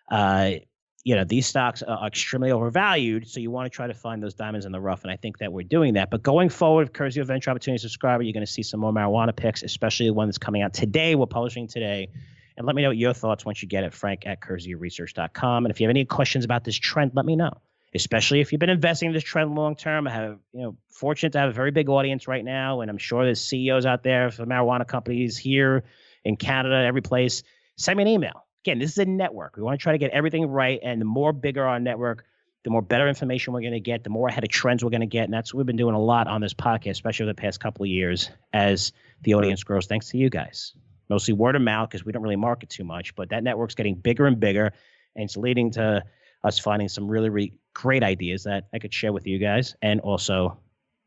Speaker 2: These stocks are extremely overvalued. So you want to try to find those diamonds in the rough. And I think that we're doing that. But going forward, Curzio Venture Opportunities subscriber, you're going to see some more marijuana picks, especially the one that's coming out today. We're publishing today. And let me know your thoughts once you get it, frank@curzioresearch.com. And if you have any questions about this trend, let me know, especially if you've been investing in this trend long term. I have, fortunate to have a very big audience right now. And I'm sure there's CEOs out there for marijuana companies here in Canada, every place. Send me an email. Again, this is a network. We want to try to get everything right. And the more bigger our network, the more better information we're going to get, the more ahead of trends we're going to get. And that's what we've been doing a lot on this podcast, especially over the past couple of years as the audience grows. Thanks to you guys. Mostly word of mouth because we don't really market too much, but that network's getting bigger and bigger, and it's leading to us finding some really, really great ideas that I could share with you guys and also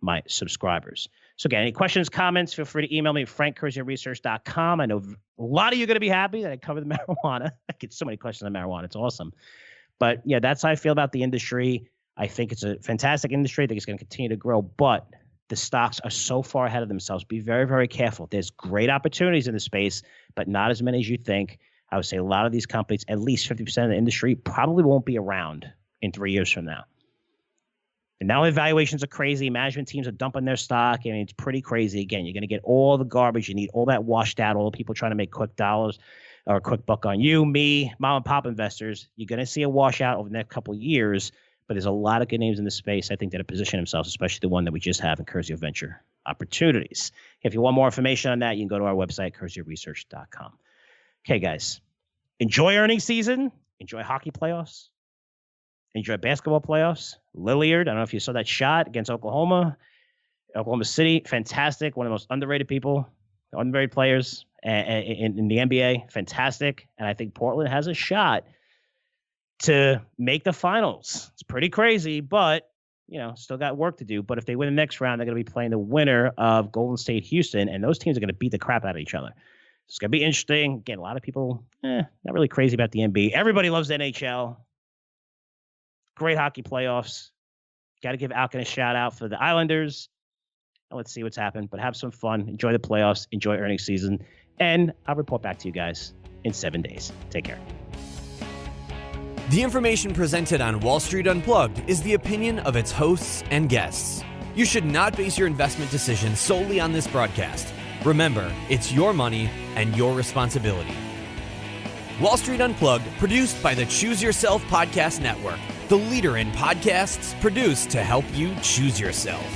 Speaker 2: my subscribers. So again, any questions, comments, feel free to email me at frank@curzioresearch.com. I know a lot of you are going to be happy that I covered the marijuana. I get so many questions on marijuana. It's awesome. But yeah, that's how I feel about the industry. I think it's a fantastic industry. I think it's going to continue to grow, but the stocks are so far ahead of themselves. Be very, very careful. There's great opportunities in the space, but not as many as you think. I would say a lot of these companies, at least 50% of the industry, probably won't be around in 3 years from now. And now the valuations are crazy. Management teams are dumping their stock. I mean, it's pretty crazy. Again, you're going to get all the garbage. You need all that washed out, all the people trying to make quick dollars or a quick buck on you, me, mom and pop investors. You're going to see a washout over the next couple of years. But there's a lot of good names in the space, I think, that have positioned themselves, especially the one that we just have in Curzio Venture Opportunities. If you want more information on that, you can go to our website, curzioresearch.com. Okay, guys, enjoy earnings season. Enjoy hockey playoffs. Enjoy basketball playoffs. Lillard, I don't know if you saw that shot against Oklahoma City. Fantastic. One of the most underrated players in the NBA. Fantastic. And I think Portland has a shot to make the finals. It's pretty crazy, but, still got work to do. But if they win the next round, they're going to be playing the winner of Golden State, Houston, and those teams are going to beat the crap out of each other. It's going to be interesting. Again, a lot of people, not really crazy about the NBA. Everybody loves the NHL. Great hockey playoffs. Got to give Alkin a shout out for the Islanders. And let's see what's happened, but have some fun. Enjoy the playoffs. Enjoy earnings season. And I'll report back to you guys in 7 days. Take care.
Speaker 1: The information presented on Wall Street Unplugged is the opinion of its hosts and guests. You should not base your investment decisions solely on this broadcast. Remember, it's your money and your responsibility. Wall Street Unplugged, produced by the Choose Yourself Podcast Network, the leader in podcasts produced to help you choose yourself.